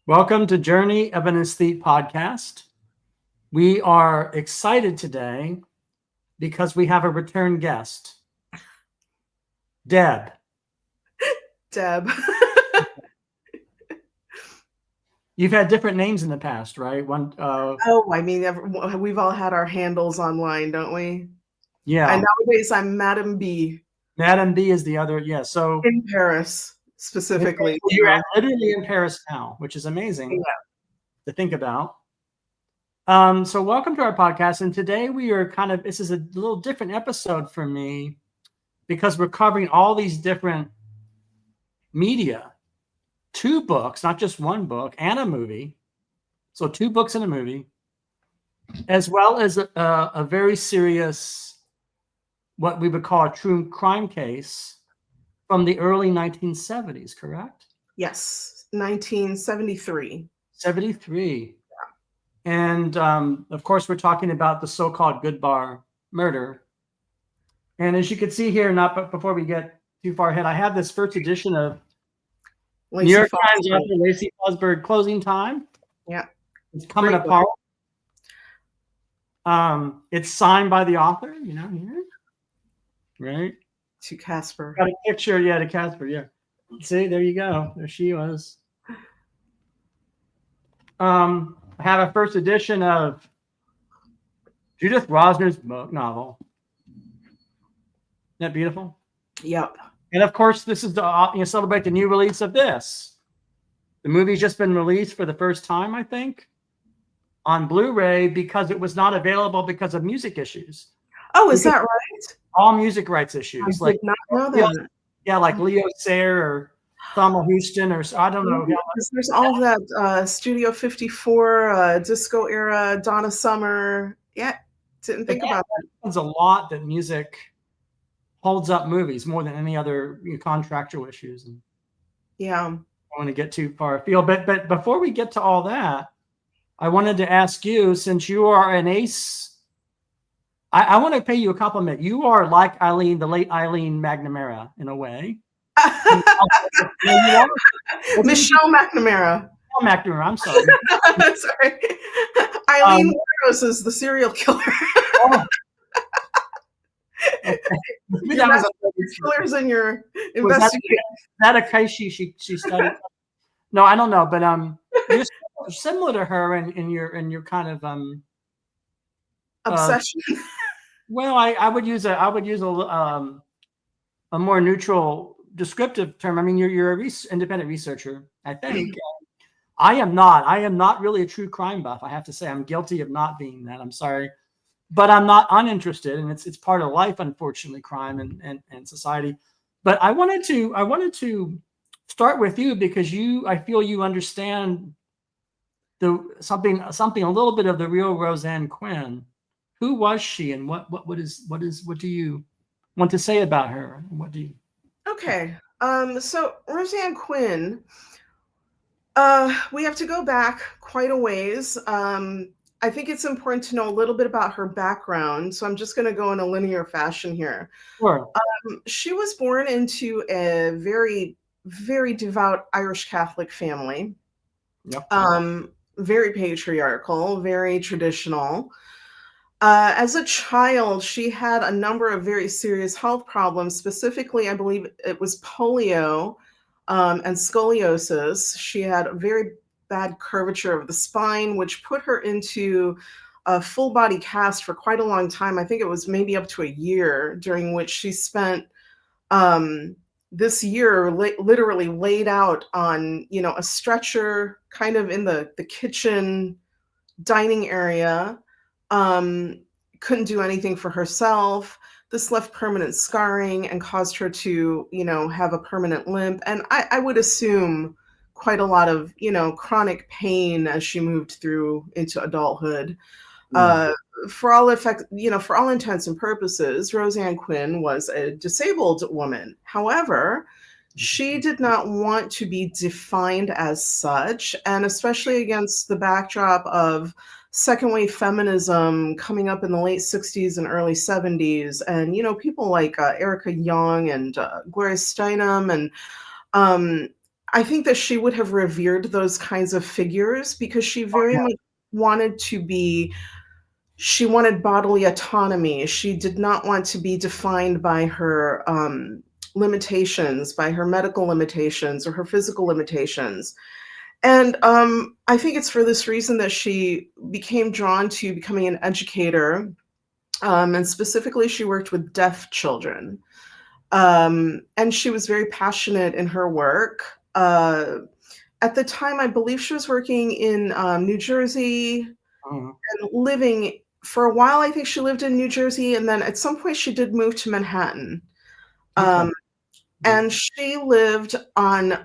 Welcome to Journey of an Aesthete podcast. We are excited today because we have a return guest, Deb. Deb. You've had different names in the past, right? We've all had our handles online, don't we? Yeah. And nowadays I'm Madame B Madame B is the other. Yeah. So in Paris specifically. you're literally in Paris now, which is amazing to think about. So welcome to our podcast. And today this is a little different episode for me because we're covering all these different media. 2 books, not just 1 book, and a movie. So 2 books and a movie, as well as a very serious, what we would call a true crime case from the early 1970s, correct? Yes, 1973. 73. And of course, we're talking about the so-called Goodbar murder. And as you can see here, before we get too far ahead, I have this first edition of New York Times author Lacey Fosburgh, Closing Time. Yeah. It's coming apart. It's signed by the author, here. Right? To Casper. Got a picture, to Casper, yeah. See, there you go. There she was. I have a first edition of Judith Rosner's book novel. Isn't that beautiful? Yep. And of course, this is to celebrate the new release of this. The movie's just been released for the first time, I think, on Blu-ray because it was not available because of music issues. Oh, is that right? All music rights issues. I did not know that. Yeah, like Leo Sayer or Thelma Houston or I don't know. There's all that Studio 54, disco era, Donna Summer. Yeah, didn't think about that. There's a lot that music holds up movies more than any other contractual issues. And yeah. I don't want to get too far afield. But before we get to all that, I wanted to ask you, since you are an ace, I want to pay you a compliment. You are like Eileen, the late Eileen McNamara, in a way. Michelle McNamara. McNamara, I'm sorry. Sorry. Eileen Rose is the serial killer. Killers in your investigation. That a case she studied? No, I don't know, but you're similar to her in your kind of obsession. Well, I would use a more neutral descriptive term. I mean, you're a independent researcher, I think. I am not really a true crime buff. I have to say I'm guilty of not being that. I'm sorry. But I'm not uninterested, and it's part of life, unfortunately, crime and society. But I wanted to start with you because I feel you understand something a little bit of the real Roseanne Quinn. Who was she, and what do you want to say about her? What do you? Okay, so Roseanne Quinn. We have to go back quite a ways. I think it's important to know a little bit about her background. So I'm just going to go in a linear fashion here. Sure. She was born into a very, very devout Irish Catholic family. Yep. Very patriarchal, very traditional. As a child, she had a number of very serious health problems. Specifically, I believe it was polio and scoliosis. She had a very bad curvature of the spine, which put her into a full body cast for quite a long time. I think it was maybe up to a year, during which she spent this year literally laid out on, a stretcher kind of in the kitchen dining area. Couldn't do anything for herself. This left permanent scarring and caused her to, have a permanent limp. And I would assume quite a lot of, chronic pain as she moved through into adulthood. For all intents and purposes, Roseanne Quinn was a disabled woman. However, she did not want to be defined as such, and especially against the backdrop of second wave feminism coming up in the late 60s and early 70s. And, people like Erica Young and Gloria Steinem. And I think that she would have revered those kinds of figures because she very much wanted to be she wanted bodily autonomy. She did not want to be defined by her, limitations, by her medical limitations or her physical limitations. And, I think it's for this reason that she became drawn to becoming an educator, and specifically, she worked with deaf children. And she was very passionate in her work. At the time, I believe she was working in, New Jersey Mhm. and living for a while, I think she lived in New Jersey, and then at some point she did move to Manhattan. Okay. Um, and she lived on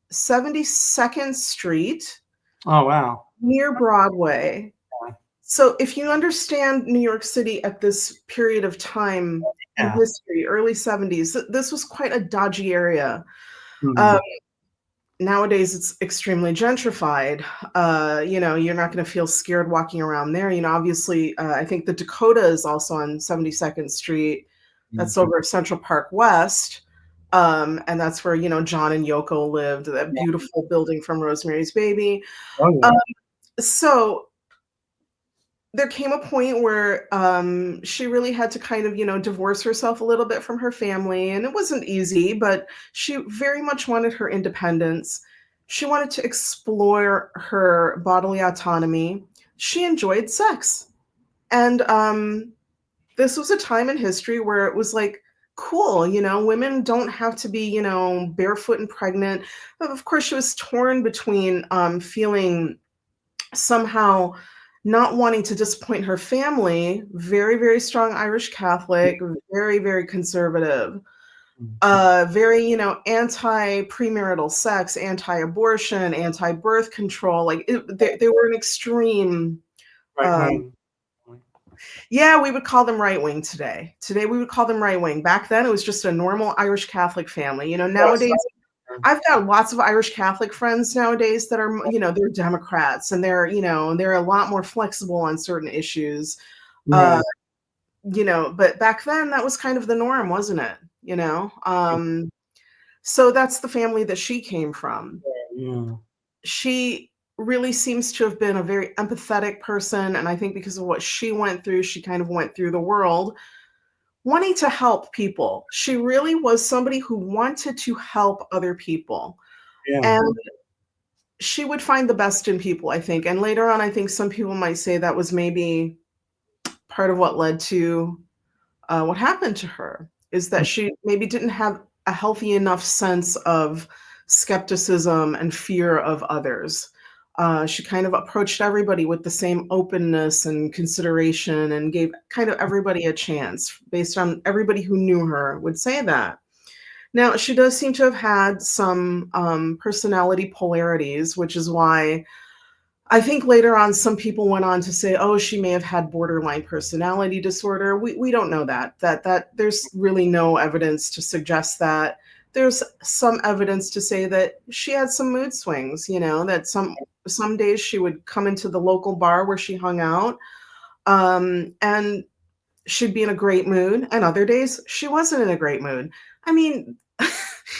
72nd Street Oh, wow. near Broadway. Yeah. So if you understand New York City at this period of time in Yeah. history, early 70s, this was quite a dodgy area. Um, Mhm. Nowadays it's extremely gentrified. You're not going to feel scared walking around there. Obviously, I think the Dakota is also on 72nd Street. That's Mhm. over Central Park West. And that's where, John and Yoko lived, that Yeah. beautiful building from Rosemary's Baby. Oh, Um, yeah. so there came a point where she really had to kind of, divorce herself a little bit from her family. And it wasn't easy, but she very much wanted her independence. She wanted to explore her bodily autonomy. She enjoyed sex. And this was a time in history where it was like, cool, women don't have to be, barefoot and pregnant. But of course, she was torn between feeling somehow not wanting to disappoint her family, very, very strong Irish Catholic, very, very conservative, Mhm. very, anti-premarital sex, anti-abortion, anti-birth control. Like they were an extreme. Right Um, wing. yeah, we would call them right wing today. Today we would call them right wing. Back then it was just a normal Irish Catholic family. Yes. Nowadays I've got lots of Irish Catholic friends nowadays that are, they're Democrats and they're a lot more flexible on certain issues. Uh, Right. but back then that was kind of the norm, wasn't it? So that's the family that she came from. Yeah. She really seems to have been a very empathetic person. And I think because of what she went through, she kind of went through the world wanting to help people. She really was somebody who wanted to help other people. Yeah. And she would find the best in people, I think. And later on, I think some people might say that was maybe part of what led to what happened to her, is that she maybe didn't have a healthy enough sense of skepticism and fear of others. She kind of approached everybody with the same openness and consideration and gave kind of everybody a chance based on everybody who knew her would say that. Now, she does seem to have had some personality polarities, which is why I think later on some people went on to say, "Oh, she may have had borderline personality disorder." We don't know that. That there's really no evidence to suggest that. There's some evidence to say that she had some mood swings, that some days she would come into the local bar where she hung out, and she'd be in a great mood, and other days she wasn't in a great mood. I mean,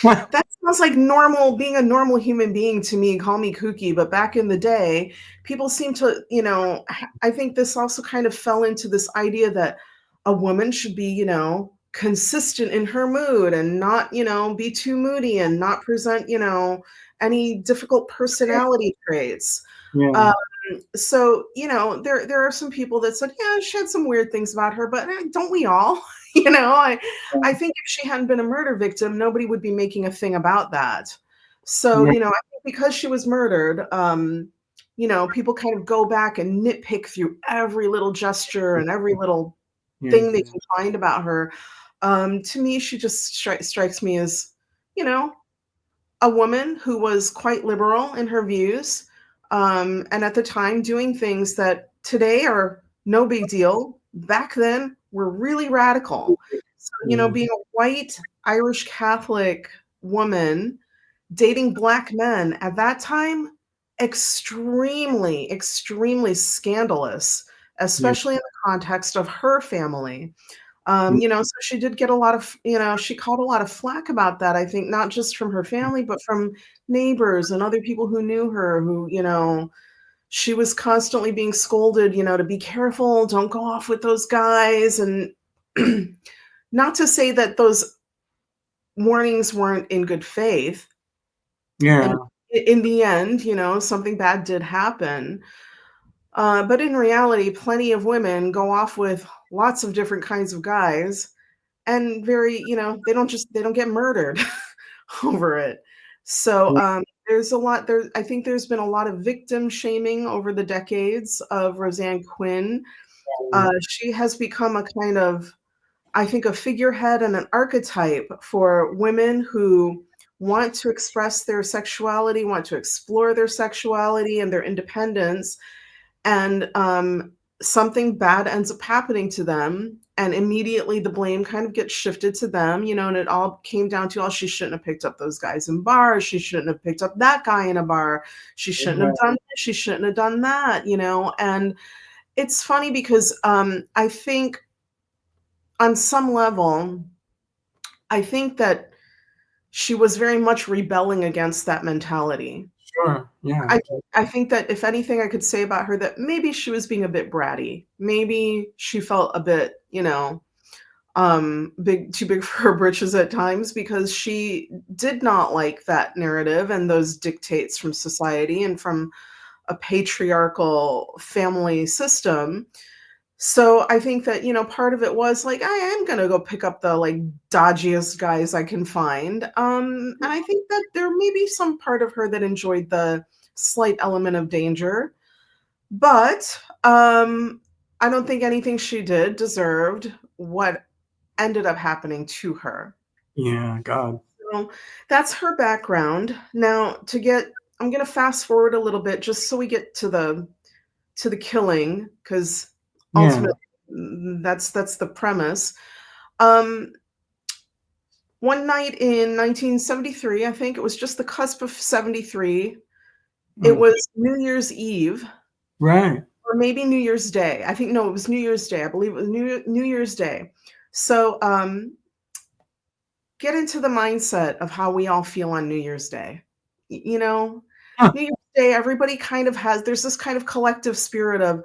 that sounds like normal, being a normal human being to me. Call me kooky, but back in the day, people seem to, I think this also kind of fell into this idea that a woman should be, consistent in her mood and not, be too moody and not present, any difficult personality traits. Yeah. Um, so, there are some people that said, yeah, she had some weird things about her, but don't we all? I think if she hadn't been a murder victim, nobody would be making a thing about that. So, Yeah. I think because she was murdered, people kind of go back and nitpick through every little gesture and every little Yeah. thing they can find about her. To me, she just strikes me as, you know, a woman who was quite liberal in her views, and at the time doing things that today are no big deal, back then were really radical. So, Yeah. being a white Irish Catholic woman dating black men at that time, extremely, extremely scandalous, Yeah. especially in the context of her family. Mm. So she did get a lot of, she caught a lot of flack about that, I think, not just from her family, but from neighbors and other people who knew her, who, she was constantly being scolded, to be careful, don't go off with those guys. And not to say that those warnings weren't in good faith. And Yeah. in the end, something bad did happen. But in reality, plenty of women go off with lots of different kinds of guys, and they don't get murdered over it. So there's a lot there. I think there's been a lot of victim shaming over the decades of Roseanne Quinn. She has become a kind of, I think, a figurehead and an archetype for women who want to express their sexuality, want to explore their sexuality and their independence, and something bad ends up happening to them, and immediately the blame kind of gets shifted to them, and it all came down to, oh, she shouldn't have picked up those guys in bars, she shouldn't have picked up that guy in a bar, she shouldn't have done this, she shouldn't have done that, and it's funny because I think on some level, I think that she was very much rebelling against that mentality. Sure. Yeah. I I think that if anything I could say about her, that maybe she was being a bit bratty. Maybe she felt a bit, too big for her britches at times, because she did not like that narrative and those dictates from society and from a patriarchal family system. So I think that, part of it was like, I am gonna go pick up the, like, dodgiest guys I can find. And I think that there may be some part of her that enjoyed the slight element of danger, but, I don't think anything she did deserved what ended up happening to her. Yeah. God. So that's her background. Now I'm gonna fast forward a little bit just so we get to the killing, because Yeah. ultimately, that's the premise. Um, One night in 1973, I think it was just the cusp of 73, it Mm. was New Year's Eve, Right. or maybe New Year's Day. I think no, it was New Year's Day. I believe it was New Year's Day. So, get into the mindset of how we all feel on New Year's Day. Huh. New Year's Day, everybody kind of there's this kind of collective spirit of,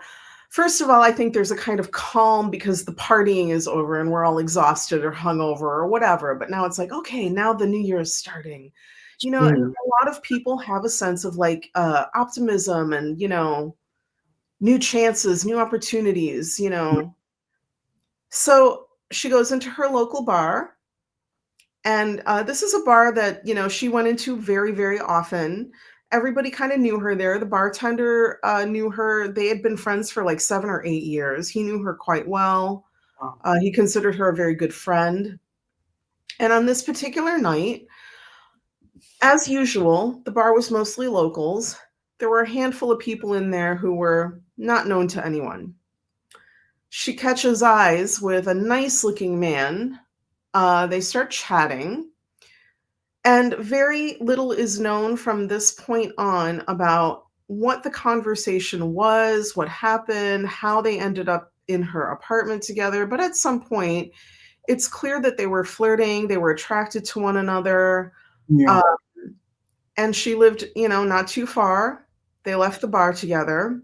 first of all, I think there's a kind of calm because the partying is over and we're all exhausted or hungover or whatever. But now it's like, okay, now the new year is starting. And Mm. a lot of people have a sense of like optimism and, new chances, new opportunities. So she goes into her local bar. And this is a bar that, she went into very, very often. Everybody kind of knew her there. The bartender knew her. They had been friends for like 7 or 8 years. He knew her quite well. Wow. He considered her a very good friend. And on this particular night, as usual, the bar was mostly locals. There were a handful of people in there who were not known to anyone. She catches eyes with a nice looking man. They start chatting. And very little is known from this point on about what the conversation was, what happened, how they ended up in her apartment together. But at some point, it's clear that they were flirting, they were attracted to one another, Yeah. uh, and she lived, not too far. They left the bar together.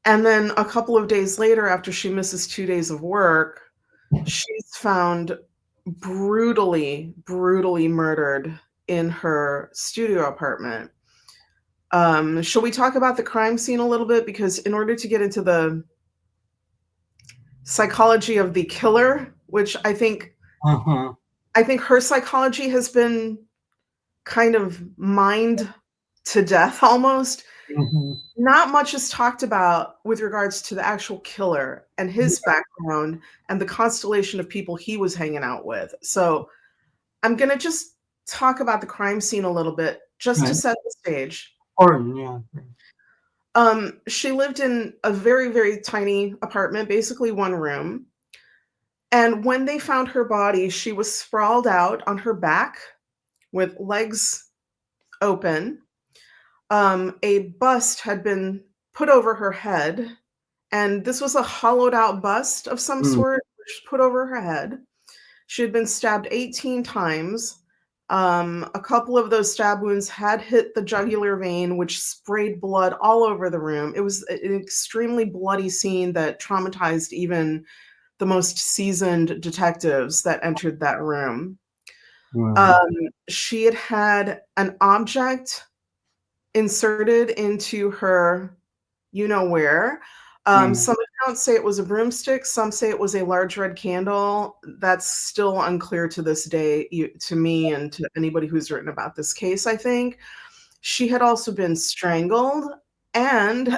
And then a couple of days later, after she misses 2 days of work, she's found brutally, brutally murdered in her studio apartment. Shall we talk about the crime scene a little bit? Because in order to get into the psychology of the killer, which Uh-huh. I think her psychology has been kind of mined to death almost. Mhm. Not much is talked about with regards to the actual killer and his background and the constellation of people he was hanging out with. So I'm gonna just talk about the crime scene a little bit just to Right. set the stage. Important. Yeah. She lived in a very, very tiny apartment, basically one room. And when they found her body, she was sprawled out on her back with legs open. A bust had been put over her head, and this was a hollowed out bust of some Mm. sort. put over her head. She had been stabbed 18 times. A couple of those stab wounds had hit the jugular vein, which sprayed blood all over the room. It was an extremely bloody scene that traumatized even the most seasoned detectives that entered that room. Wow. She had had an object inserted into her you-know-where. Some accounts say it was a broomstick, some say it was a large red candle. That's still unclear to this day, to me and to anybody who's written about this case, I think. She had also been strangled, and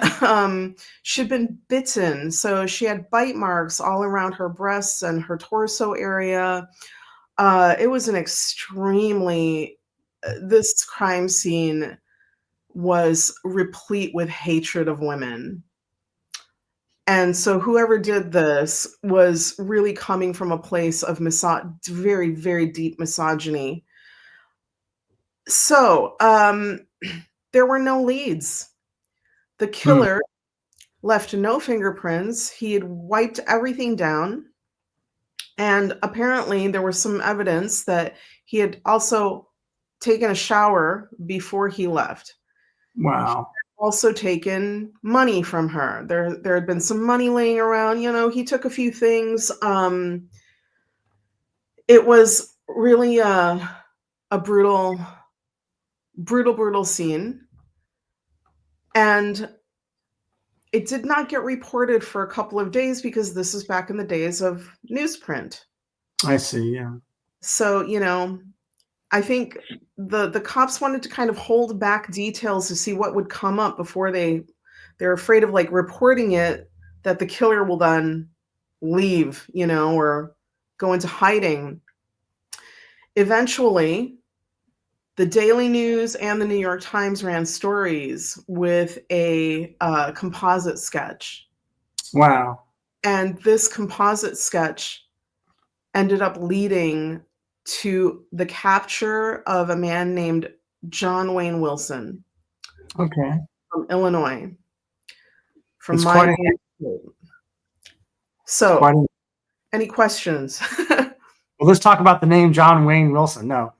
she'd been bitten, so she had bite marks all around her breasts and her torso area. It was an extremely this crime scene was replete with hatred of women. And so whoever did this was really coming from a place of very, very deep misogyny. So, there were no leads. The killer left no fingerprints. He had wiped everything down. And apparently there was some evidence that he had also taken a shower before he left. Wow. Also taken money from her. There had been some money laying around. He took a few things. It was really a brutal, brutal, brutal scene. And it did not get reported for a couple of days because this is back in the days of newsprint. I see, yeah. So, I think the cops wanted to kind of hold back details to see what would come up before they're afraid of reporting it, that the killer will then leave, or go into hiding. Eventually, the Daily News and the New York Times ran stories with a composite sketch. Wow. And this composite sketch ended up leading to the capture of a man named John Wayne Wilson. Okay. From Illinois. From It's my quite state. So, quite a, any questions? well, let's talk about the name John Wayne Wilson. No.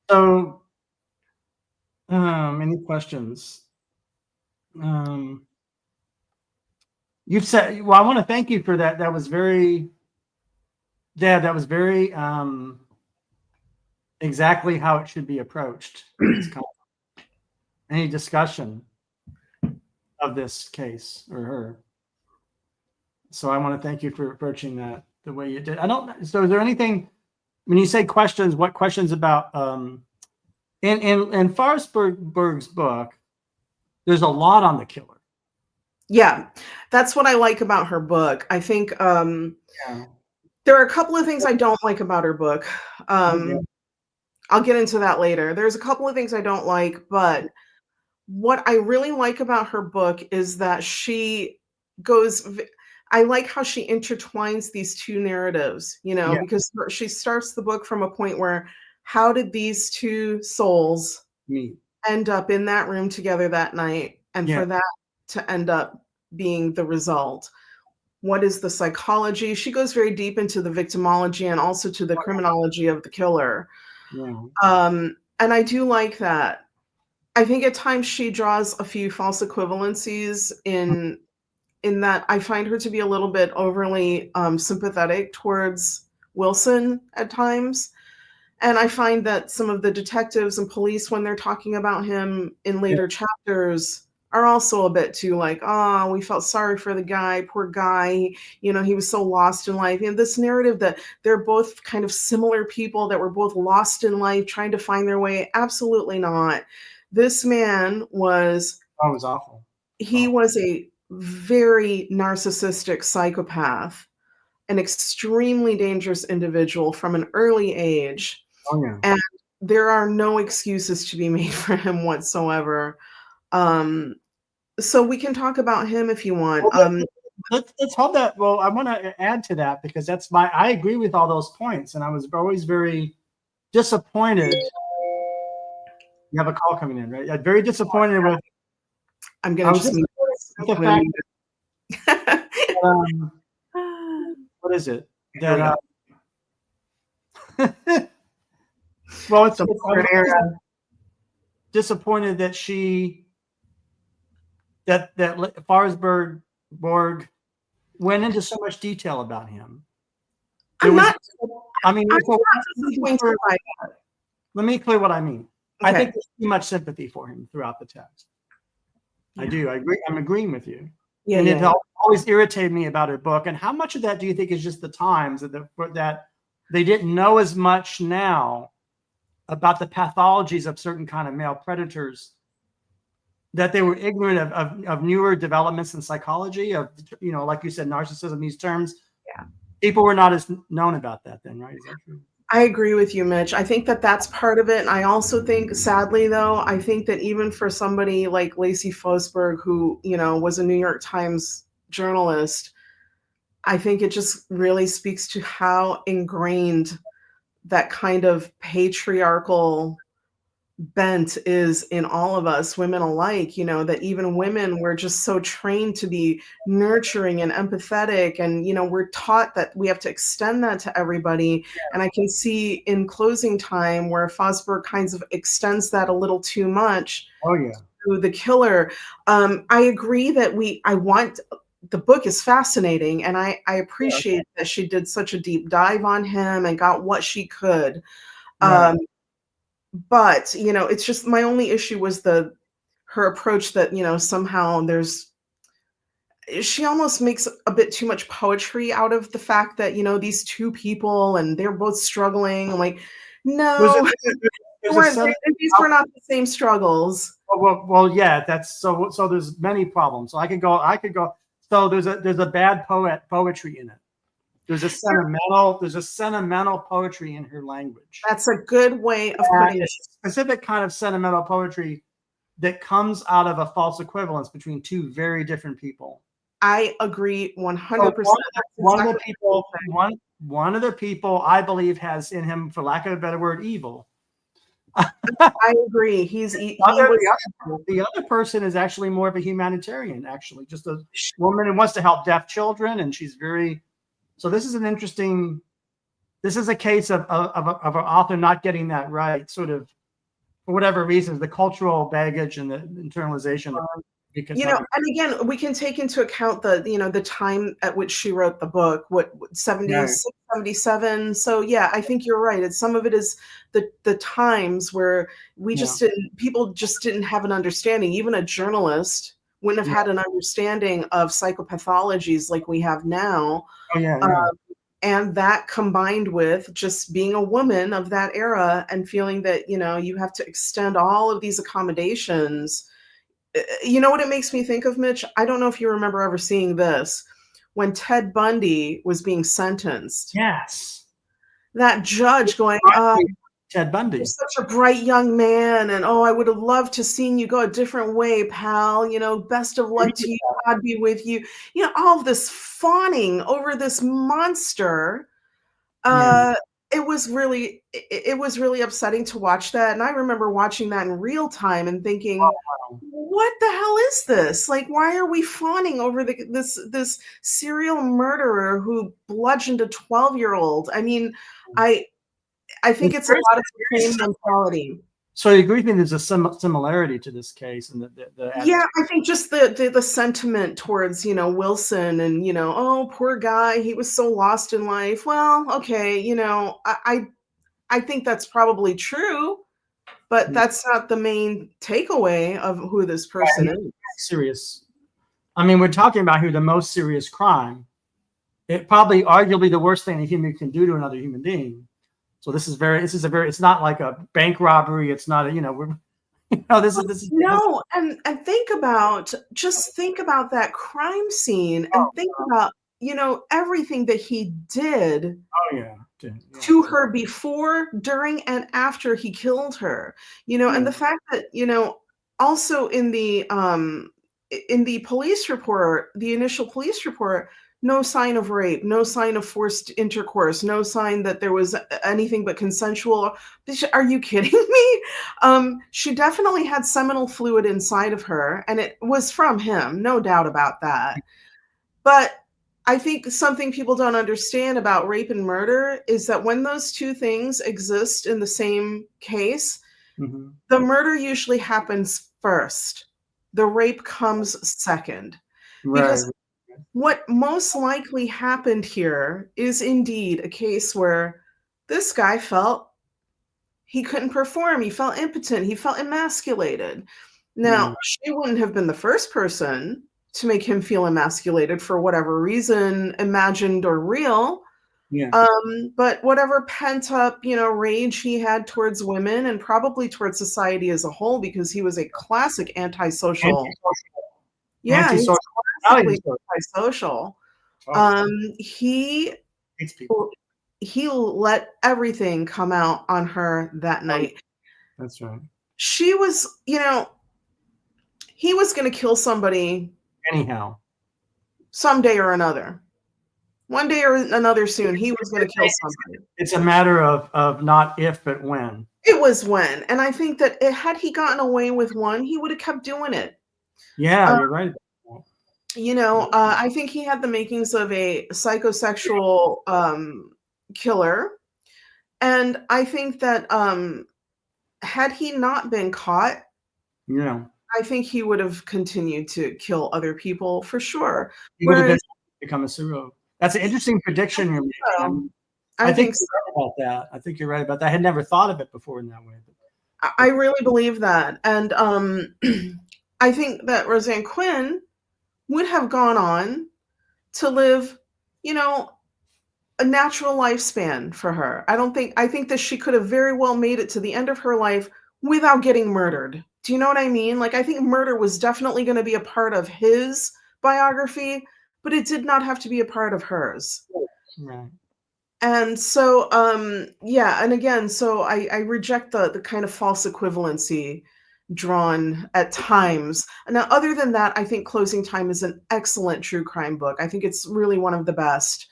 So, any questions? You've said, well, I want to thank you for that. That was very, Deb, that was very exactly how it should be approached. Any discussion of this case or her. So I want to thank you for approaching that the way you did. So is there anything, when you say questions, what questions about, in Fosburgh's book, there's a lot on the killer. Yeah, that's what I like about her book. I think there are a couple of things I don't like about her book. I'll get into that later. There's a couple of things I don't like, but what I really like about her book is that I like how she intertwines these two narratives, because she starts the book from a point where, how did these two souls end up in that room together that night? And for that to end up being the result. What is the psychology? She goes very deep into the victimology and also to the criminology of the killer. And I do like that. I think at times she draws a few false equivalencies in that I find her to be a little bit overly sympathetic towards Wilson at times. And I find that some of the detectives and police, when they're talking about him in later chapters, are also a bit too we felt sorry for the guy, poor guy, he was so lost in life. This narrative that they're both kind of similar people that were both lost in life, trying to find their way. Absolutely not. This man was awful. He was a very narcissistic psychopath, an extremely dangerous individual from an early age. And there are no excuses to be made for him whatsoever. So we can talk about him if you want. Let's hold that. Well, I want to add to that because I agree with all those points, and I was always very disappointed. You have a call coming in, right? Very disappointed with. I'm going to just with the fact what is it? Here we That go. well, The I'm modern era. disappointed that Fosburgh went into so much detail about him. There I'm was, not I mean, I'm so not disappointed by that. let me clear what I mean. I Okay. think there's too much sympathy for him throughout the text. I Yeah. do. I agree. I'm agreeing with you. Yeah, And yeah, it yeah. always irritated me about her book. And how much of that do you think is just the times that they didn't know as much now about the pathologies of certain kind of male predators, that they were ignorant of newer developments in psychology, of, like you said, narcissism, these terms. Yeah. People were not as known about that then, right? Is that true? I agree with you, Mitch. I think that that's part of it. And I also think, sadly, though, I think that even for somebody like Lacey Fosburgh, who, was a New York Times journalist, I think it just really speaks to how ingrained that kind of patriarchal bent is in all of us, women alike, that even women were just so trained to be nurturing and empathetic. And, we're taught that we have to extend that to everybody. And I can see in Closing Time where Fosburgh kinds of extends that a little too much Oh, yeah. to the killer. I agree that the book is fascinating, and I appreciate that she did such a deep dive on him and got what she could. Right. But, it's just my only issue was her approach that, somehow she almost makes a bit too much poetry out of the fact that, these two people and they're both struggling. I'm like, no, these were not the same struggles. Well, yeah, that's so there's many problems. So I could go, so there's a bad poetry in it. There's a sentimental poetry in her language. That's a good way of putting it. A specific kind of sentimental poetry that comes out of a false equivalence between two very different people. I agree 100%. One of the people I believe has in him, for lack of a better word, evil. I agree. The other person is actually more of a humanitarian, actually, just a woman who wants to help deaf children, and she's very. So this is an interesting. This is a case of an author not getting that right, sort of, for whatever reasons, the cultural baggage and the internalization. And again, we can take into account the time at which she wrote the book, 76, 77. So yeah, I think you're right. Some of it is the times where people just didn't have an understanding. Even a journalist wouldn't have had an understanding of psychopathologies like we have now. And that combined with just being a woman of that era and feeling that, you have to extend all of these accommodations. You know what it makes me think of, Mitch? I don't know if you remember ever seeing this. When Ted Bundy was being sentenced. Yes. That judge going, Ted Bundy. You're such a bright young man, and I would have loved to seen you go a different way, pal. Best of luck to you. God be with you. All of this fawning over this monster. It was really upsetting to watch that. And I remember watching that in real time and thinking, what the hell is this? Like, why are we fawning over this serial murderer who bludgeoned a 12-year-old? I mean, I think it's a lot of the same mentality. So you agree with me there's a similarity to this case and the yeah, I think just the sentiment towards, Wilson and, oh, poor guy, he was so lost in life. Well, okay, I think that's probably true, but that's not the main takeaway of who this person is. Serious. I mean, we're talking about the most serious crime. It probably arguably the worst thing a human can do to another human being. So it's not like a bank robbery. It's not this is no. And think about that crime scene and think about, everything that he did to her before, during, and after he killed her, and the fact that, also in the police report, the initial police report, no sign of rape, no sign of forced intercourse, no sign that there was anything but consensual. Are you kidding me? She definitely had seminal fluid inside of her, and it was from him, no doubt about that. But I think something people don't understand about rape and murder is that when those two things exist in the same case, the murder usually happens first. The rape comes second. Right. Because what most likely happened here is indeed a case where this guy felt he couldn't perform. He felt impotent. He felt emasculated. Now, she wouldn't have been the first person to make him feel emasculated for whatever reason, imagined or real. Yeah. But whatever pent up, rage he had towards women and probably towards society as a whole, because he was a classic antisocial. Yeah, he's Antisocial. classically antisocial. He Hates people. he let everything come out on her that night. That's right. She was, he was going to kill somebody anyhow, someday or another. One day or another soon, he was going to kill somebody. It's a matter of not if, but when. It was when. And I think that had he gotten away with one, he would have kept doing it. Yeah, you're right. I think he had the makings of a psychosexual killer. And I think that had he not been caught, I think he would have continued to kill other people for sure. He would have become a serial. That's an interesting prediction you're making. I think you're right about that. I think you're right about that. I had never thought of it before in that way. I really believe that. And I think that Roseanne Quinn would have gone on to live, a natural lifespan for her. I think that she could have very well made it to the end of her life without getting murdered. Do you know what I mean? Like, I think murder was definitely going to be a part of his biography, but it did not have to be a part of hers. Right. And so, and again, so I reject the kind of false equivalency drawn at times. Now, other than that, I think Closing Time is an excellent true crime book. I think it's really one of the best.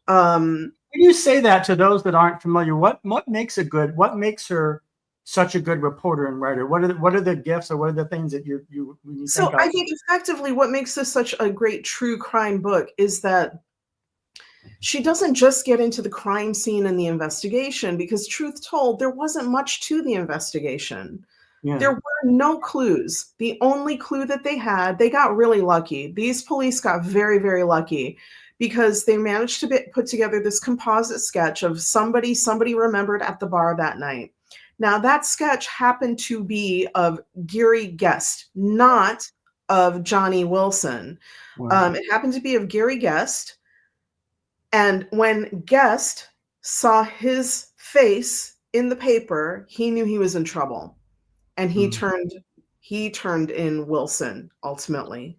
When you say that to those that aren't familiar, what makes her such a good reporter and writer? What are the gifts, or what are the things that you so think I think effectively what makes this such a great true crime book is that she doesn't just get into the crime scene and the investigation, because truth told, there wasn't much to the investigation. Yeah. There were no clues. The only clue that they got really lucky. These police got very, very lucky, because they managed to put together this composite sketch of somebody remembered at the bar that night. Now, that sketch happened to be of Gary Guest, not of Johnny Wilson. Wow. It happened to be of Gary Guest. And when Guest saw his face in the paper, he knew he was in trouble. And he turned in Wilson ultimately.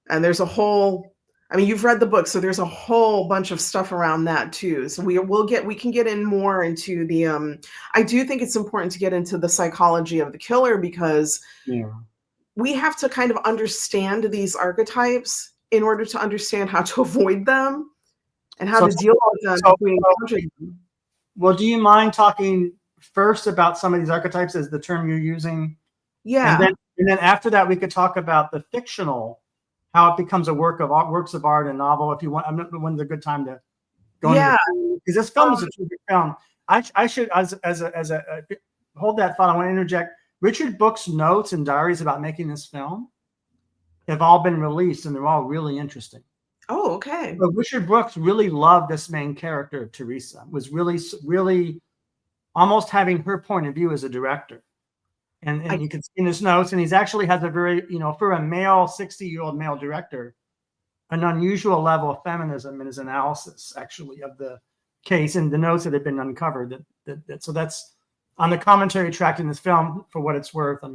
And there's a whole, you've read the book, so there's a whole bunch of stuff around that too. So we can get in more into the, I do think it's important to get into the psychology of the killer, because we have to kind of understand these archetypes in order to understand how to avoid them and how to deal with them if we encounter them. Well, do you mind talking first about some of these archetypes as the term you're using? Yeah. And then after that, we could talk about the fictional, how it becomes a works of art and novel. If you want, I'm not when's a good time to go into because this film is a true film. I should as a hold that thought. I want to interject. Richard Brooks' notes and diaries about making this film have all been released, and they're all really interesting. Oh, okay. But Richard Brooks really loved this main character, Teresa. Was really almost having her point of view as a director. And you can see in his notes, and he's actually has a very, for a male, 60-year-old male director, an unusual level of feminism in his analysis, actually, of the case and the notes that have been uncovered. So that's on the commentary track in this film, for what it's worth. I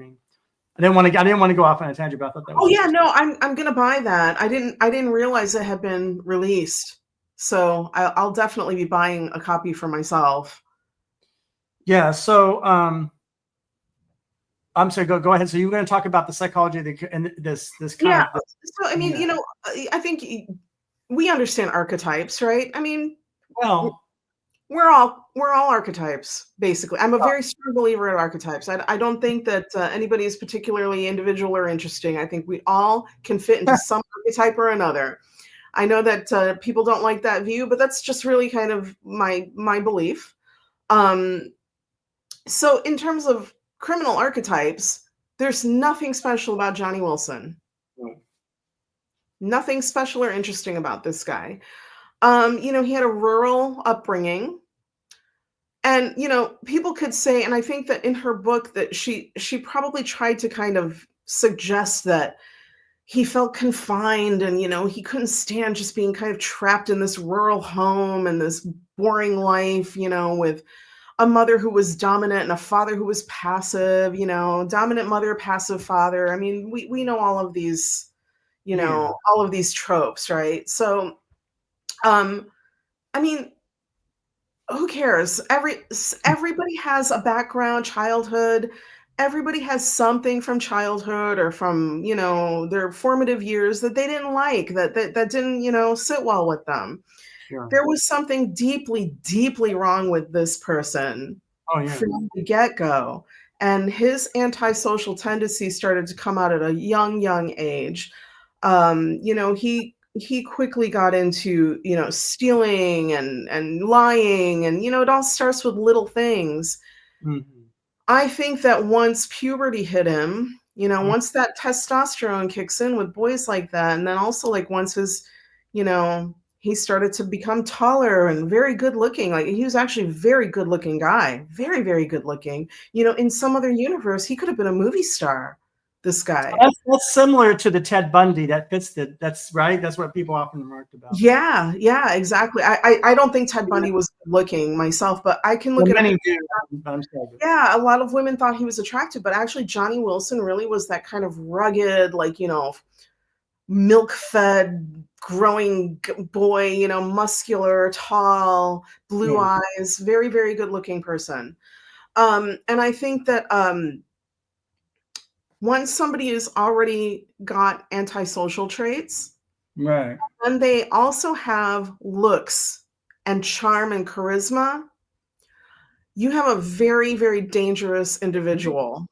didn't want to go off on a tangent about that. Oh yeah, no, I'm gonna buy that. I didn't realize it had been released, so I'll definitely be buying a copy for myself. Yeah. So I'm sorry. Go ahead. So you were going to talk about the psychology of this kind of. So I think we understand archetypes, right? Well, we're all archetypes, basically. I'm a very strong believer in archetypes. I don't think that anybody is particularly individual or interesting. I think we all can fit into some archetype or another. I know that people don't like that view, but that's just really kind of my belief. Um, so in terms of criminal archetypes, there's nothing special about Johnny Wilson. Nothing special or interesting about this guy. He had a rural upbringing. And people could say, and I think that in her book that she probably tried to kind of suggest that he felt confined and he couldn't stand just being kind of trapped in this rural home and this boring life, with a mother who was dominant and a father who was passive, dominant mother, passive father. I mean, we know all of these, Yeah. all of these tropes, right? So, I mean, who cares? Everybody has a background, childhood. Everybody has something from childhood or from, their formative years that they didn't like, that didn't, sit well with them. Sure. There was something deeply, deeply wrong with this person Oh yeah. from the get-go. And his antisocial tendencies started to come out at a young, young age. He quickly got into, stealing and lying, and it all starts with little things. Mhm. I think that once puberty hit him, once that testosterone kicks in with boys like that, and then also like once he started to become taller and very good looking. Like he was actually a very good looking guy, very, very good looking. In some other universe, he could have been a movie star, this guy. That's similar to the Ted Bundy. That fits that's right. That's what people often remarked about. Yeah, yeah, exactly. I don't think Ted Bundy was good looking myself, but I can look Well, at a many picture. do. I'm sorry. Yeah, a lot of women thought he was attractive, but actually Johnny Wilson really was that kind of rugged, like, milk-fed, growing boy, muscular, tall, blue Yeah. eyes, very, very good-looking person. And I think that once somebody has already got antisocial traits, Right. and they also have looks and charm and charisma, you have a very, very dangerous individual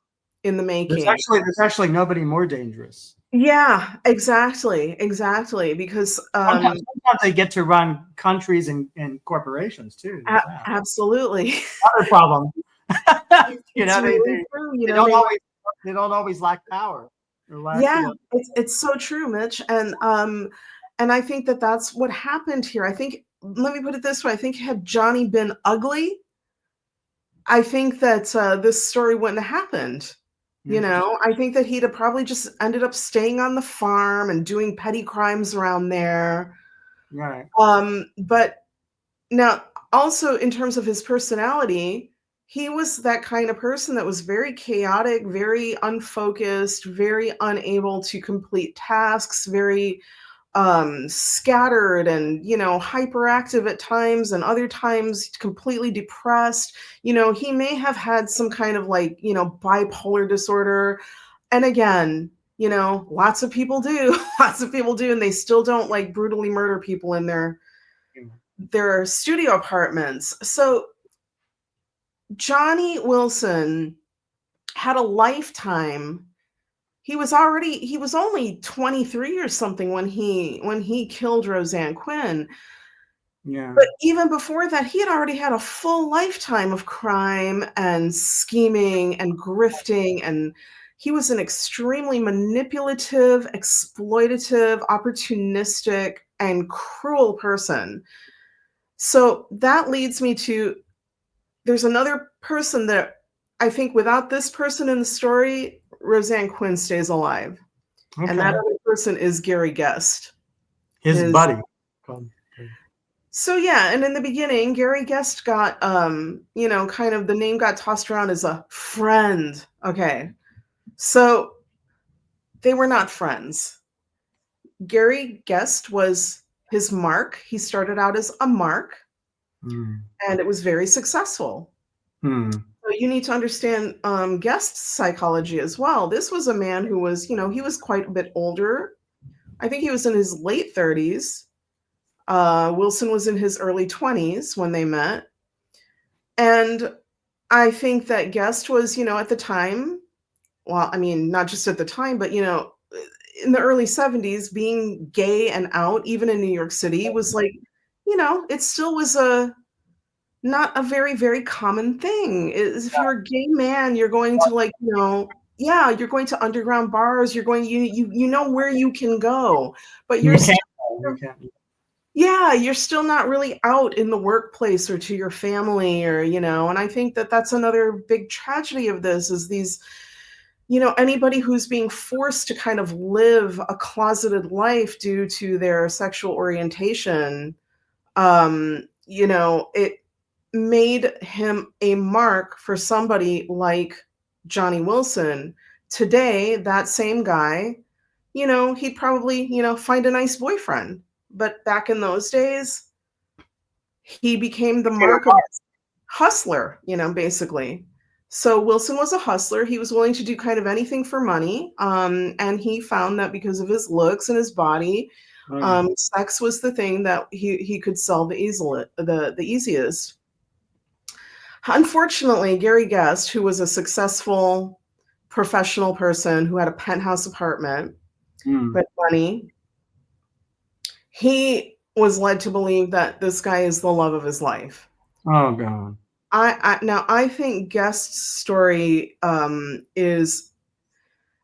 in the making. There's actually nobody more dangerous. Yeah, exactly, exactly, because, Sometimes they get to run countries and corporations too. There's that. absolutely. Other problem. It's really true, They don't always lack power or lack, yeah, it's so true, Mitch, and I think that that's what happened here. I think let me put it this way, I think had Johnny been ugly, I think that, this story wouldn't have happened, Interesting. I think that he'd have probably just ended up staying on the farm and doing petty crimes around there, Right. but now, also in terms of his personality, he was that kind of person that was very chaotic, very unfocused, very unable to complete tasks, very scattered and hyperactive at times and other times completely depressed. He may have had some kind of like bipolar disorder, and again, lots of people do. Lots of people do, and they still don't like brutally murder people in their studio apartments. So Johnny Wilson had a lifetime. He was only 23 or something when he killed Roseanne Quinn. Yeah. But even before that, he had already had a full lifetime of crime and scheming and grifting, and he was an extremely manipulative, exploitative, opportunistic, and cruel person. So that leads me to there's another person that I think without this person in the story, Roseanne Quinn stays alive. And that Okay. other person is Gary Guest. His His buddy. So yeah, and in the beginning, Gary Guest got kind of the name got tossed around as a friend. Okay. So they were not friends. Gary Guest was his mark. He started out as a mark, Hmm. and it was very successful. Hmm. So you need to understand Guest's psychology as well. This was a man who was, he was quite a bit older. I think he was in his late 30s. Wilson was in his early 20s when they met. And I think that Guest was, at the time, well, I mean, not just at the time, but, in the early 70s, being gay and out, even in New York City, was like, it still was not a very, very common thing. If you're a gay man, you're going to like, yeah, you're going to underground bars, you're going, you know where you can go, but You can't. You can't. yeah, you're still not really out in the workplace or to your family or, and I think that that's another big tragedy of this is these, anybody who's being forced to kind of live a closeted life due to their sexual orientation, it made him a mark for somebody like Johnny Wilson. Today, that same guy, he'd probably, find a nice boyfriend. But back in those days, he became the mark of hustler, basically. So Wilson was a hustler. He was willing to do kind of anything for money. And he found that because of his looks and his body, sex was the thing that he could sell the easiest. Unfortunately, Gary Guest, who was a successful professional person who had a penthouse apartment with money, he was led to believe that this guy is the love of his life. Oh God. I think Guest's story is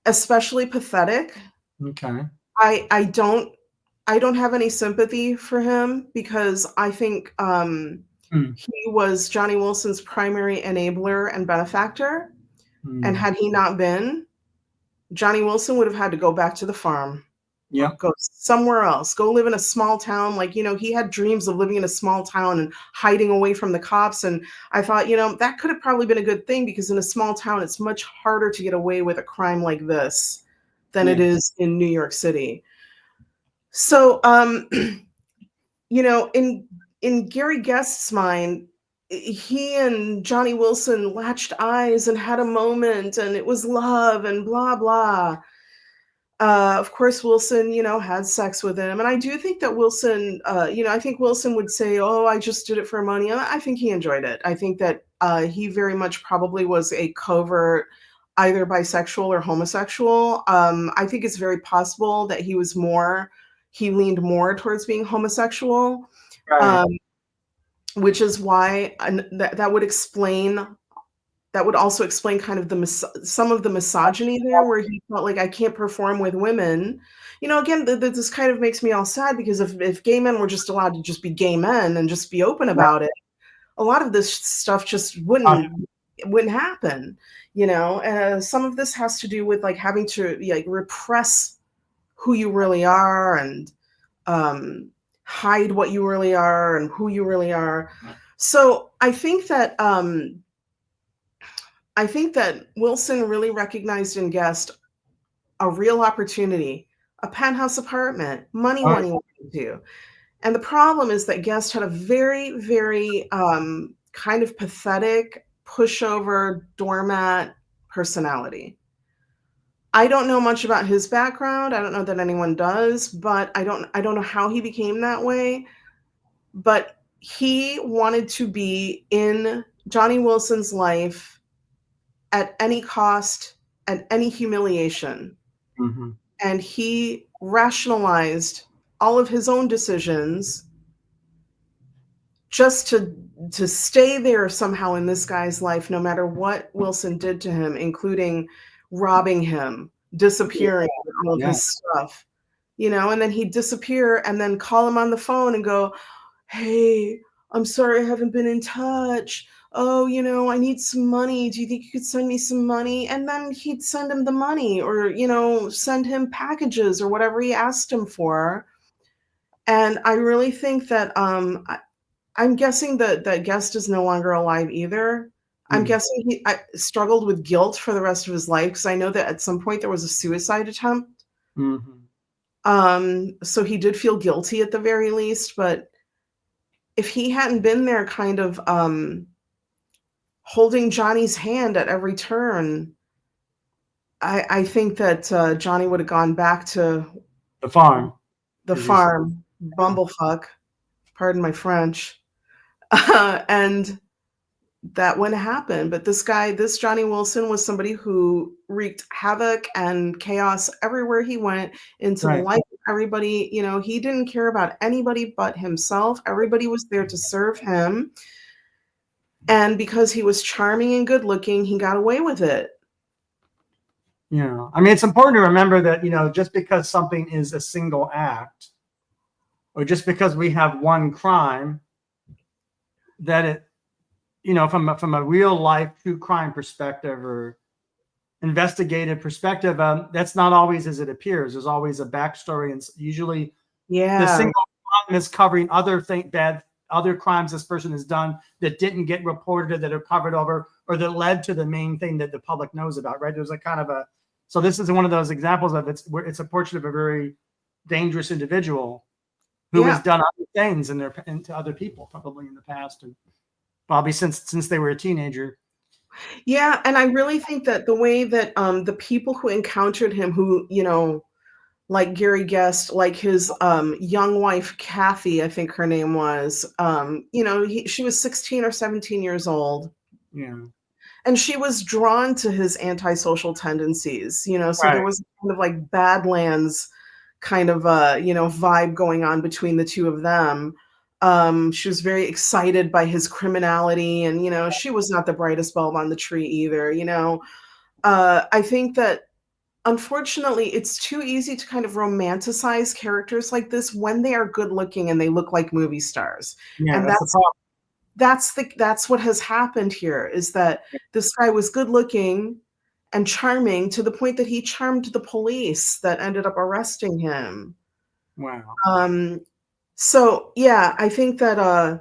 especially pathetic. Okay. I don't have any sympathy for him because I think he was Johnny Wilson's primary enabler and benefactor. And had he not been, Johnny Wilson would have had to go back to the farm. Yeah. Go somewhere else. Go live in a small town. Like, he had dreams of living in a small town and hiding away from the cops. And I thought, that could have probably been a good thing because in a small town, it's much harder to get away with a crime like this than it is in New York City. So, in Gary Guest's mind, he and Johnny Wilson latched eyes and had a moment and it was love and blah, blah. Of course, Wilson, had sex with him. And I do think that Wilson, I think Wilson would say, oh, I just did it for money. I think he enjoyed it. I think that he very much probably was a covert, either bisexual or homosexual. I think it's very possible that he leaned more towards being homosexual, Right. which is why that would also explain kind of some of the misogyny there where he felt like I can't perform with women. Again, this kind of makes me all sad because if gay men were just allowed to just be gay men and just be open about it, a lot of this stuff just wouldn't happen, and some of this has to do with like having to like repress who you really are and hide what you really are and who you really are. So I think that Wilson really recognized in Guest a real opportunity, a penthouse apartment, money to. And the problem is that Guest had a very, very kind of pathetic, pushover, doormat personality. I don't know much about his background. I don't know that anyone does, but I don't know how he became that way. But he wanted to be in Johnny Wilson's life at any cost, at any humiliation. And he rationalized all of his own decisions just to stay there somehow in this guy's life, no matter what Wilson did to him, including robbing him, disappearing, all of his stuff, and then he'd disappear and then call him on the phone and go, hey, I'm sorry I haven't been in touch. Oh, I need some money. Do you think you could send me some money? And then he'd send him the money or, send him packages or whatever he asked him for. And I really think that I'm guessing that Guest is no longer alive either. I'm guessing he struggled with guilt for the rest of his life because I know that at some point there was a suicide attempt. So he did feel guilty at the very least, but if he hadn't been there kind of holding Johnny's hand at every turn, I think that Johnny would have gone back to the farm. Bumblefuck, pardon my French. And that wouldn't happen. But this guy, this Johnny Wilson, was somebody who wreaked havoc and chaos everywhere he went into the Right. life of everybody. You know, he didn't care about anybody but himself. Everybody was there to serve him. And because he was charming and good looking, he got away with it. Yeah. I mean, it's important to remember that, you know, just because something is a single act, or just because we have one crime, that it, you know, from a real life true crime perspective or investigative perspective, that's not always as it appears. There's always a backstory, and usually the Yeah. single crime is covering other crimes this person has done that didn't get reported, that are covered over, or that led to the main thing that the public knows about. Right? There's a kind of a, so this is one of those examples of it's where it's a portrait of a very dangerous individual who has Yeah. done other things and to other people, probably in the past, and probably since they were a teenager. Yeah, and I really think that the way that, the people who encountered him who, you know, like Gary Guest, like his, young wife, Kathy, I think her name was, you know, she was 16 or 17 years old, Yeah. and she was drawn to his antisocial tendencies, you know, so there Right. was kind of like Badlands kind of, you know, vibe going on between the two of them. She was very excited by his criminality, and, you know, she was not the brightest bulb on the tree either, you know? I think that unfortunately, it's too easy to kind of romanticize characters like this when they are good looking and they look like movie stars. Yeah, And that's the problem. that's what has happened here, is that this guy was good looking and charming to the point that he charmed the police that ended up arresting him. Wow. Um, so yeah, I think that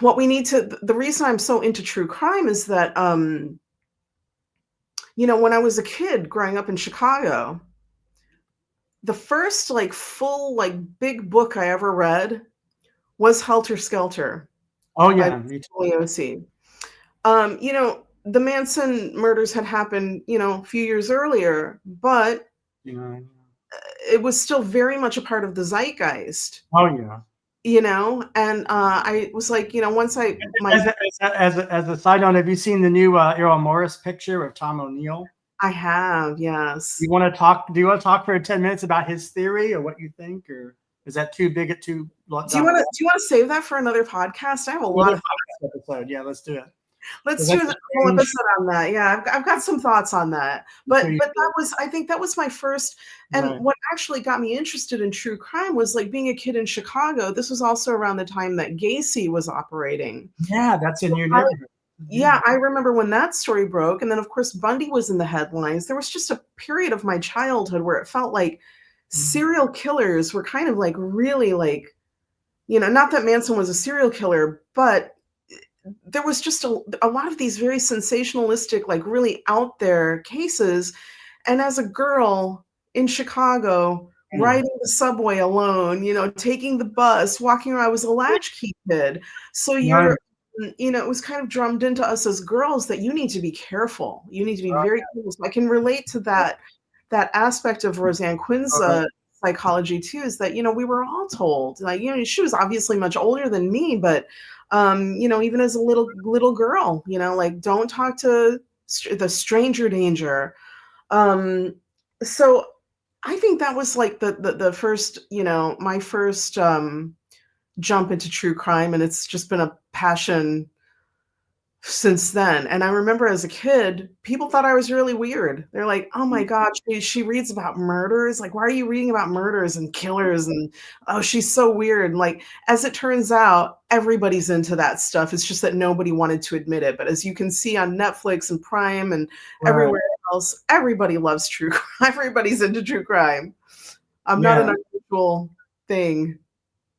what we need to the reason I'm so into true crime is that you know, when I was a kid growing up in Chicago, the first like full like big book I ever read was Helter Skelter Oh by yeah, me too. Lacey Fosburgh. You know, the Manson murders had happened, you know, a few years earlier, but You know. it was still very much a part of the zeitgeist, Oh yeah. you know. And I was like, you know, once I my As a side note, have you seen the new Errol Morris picture of Tom O'Neill? I have, yes. You want to talk? Do you want to talk for 10 minutes about his theory or what you think, or is that too big at too Do you done? want to save that for another podcast? I have a lot Another of podcast episode. Yeah, let's do it. Let's do That's a whole strange. episode on that. Yeah, I've got some thoughts on that. So But that was I think that was my first, and right. what actually got me interested in true crime was like being a kid in Chicago. This was also around the time that Gacy was operating. Yeah, that's in your I, neighborhood. yeah, Yeah. I remember when that story broke, and then of course Bundy was in the headlines. There was just a period of my childhood where it felt like Mhm. serial killers were kind of like really like, you know, not that Manson was a serial killer, but there was just a lot of these very sensationalistic, like really out there cases. And as a girl in Chicago, Yeah. riding the subway alone, you know, taking the bus, walking around, I was a latchkey kid. So Right. you know, it was kind of drummed into us as girls that you need to be careful. You need to be very careful. So I can relate to that aspect of Roseanne Quinn's psychology too, is that, you know, we were all told, like, you know, she was obviously much older than me, but you know, even as a little girl, you know, like don't talk to the stranger danger. Um, so I think that was like the first, you know, my first jump into true crime, and it's just been a passion since then. And I remember as a kid, people thought I was really weird. They're like, "Oh my god, she reads about murders. Like, why are you reading about murders and killers? And oh, she's so weird." And like, as it turns out, everybody's into that stuff. It's just that nobody wanted to admit it. But as you can see on Netflix and Prime and Right. everywhere else, everybody loves true crime. Everybody's into true crime. I'm not Yeah. an unusual thing.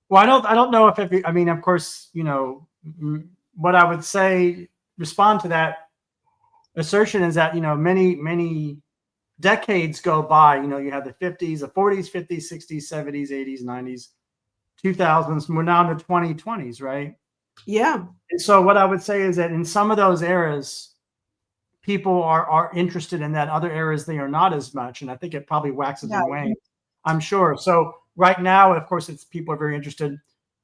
Well, I don't know if I mean, of course, you know, what I would say respond to that assertion is that, you know, many decades go by. You know, you have the 50s, the 40s, 50s, 60s, 70s, 80s, 90s, 2000s. We're now in the 2020s, right? Yeah. And so what I would say is that in some of those eras, people are interested in that. Other eras, they are not as much. And I think it probably waxes Yeah. and wanes, I'm sure. So right now, of course, it's people are very interested.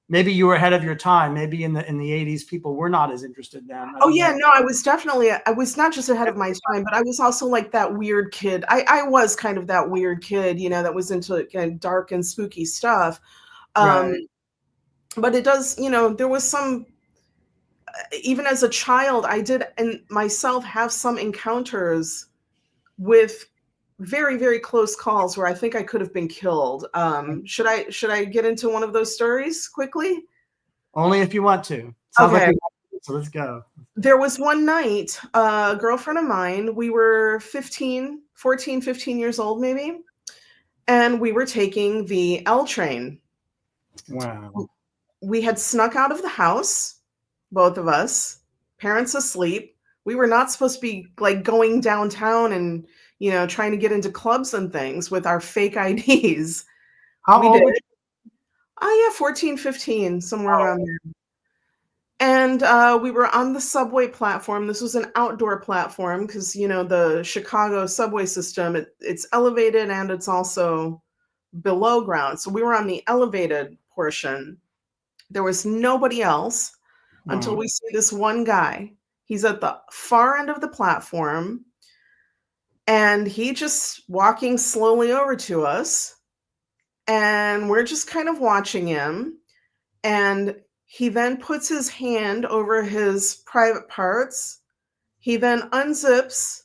maybe you were ahead of your time. Maybe in the 80s, people were not as interested then. Oh yeah, no, I was not just ahead of my time, but I was also like that weird kid. I was kind of that weird kid, that was into kind of dark and spooky stuff. Right. But it does, there was some, even as a child, I did and myself have some encounters with very, very close calls where I think I could have been killed. Should I get into one of those stories quickly? Only if you want to. Sounds like Okay. you want to, so let's go. There was one night, a girlfriend of mine, we were 14, 15 years old maybe, and we were taking the L train. Wow. We had snuck out of the house, both of us, parents asleep. We were not supposed to be like going downtown and, trying to get into clubs and things with our fake IDs. How We old did. were you? Oh yeah, 14, 15, somewhere around there. And we were on the subway platform. This was an outdoor platform because, the Chicago subway system, it's elevated and it's also below ground. So we were on the elevated portion. There was nobody else until we see this one guy. He's at the far end of the platform and he just walking slowly over to us. And we're just kind of watching him. And he then puts his hand over his private parts. He then unzips.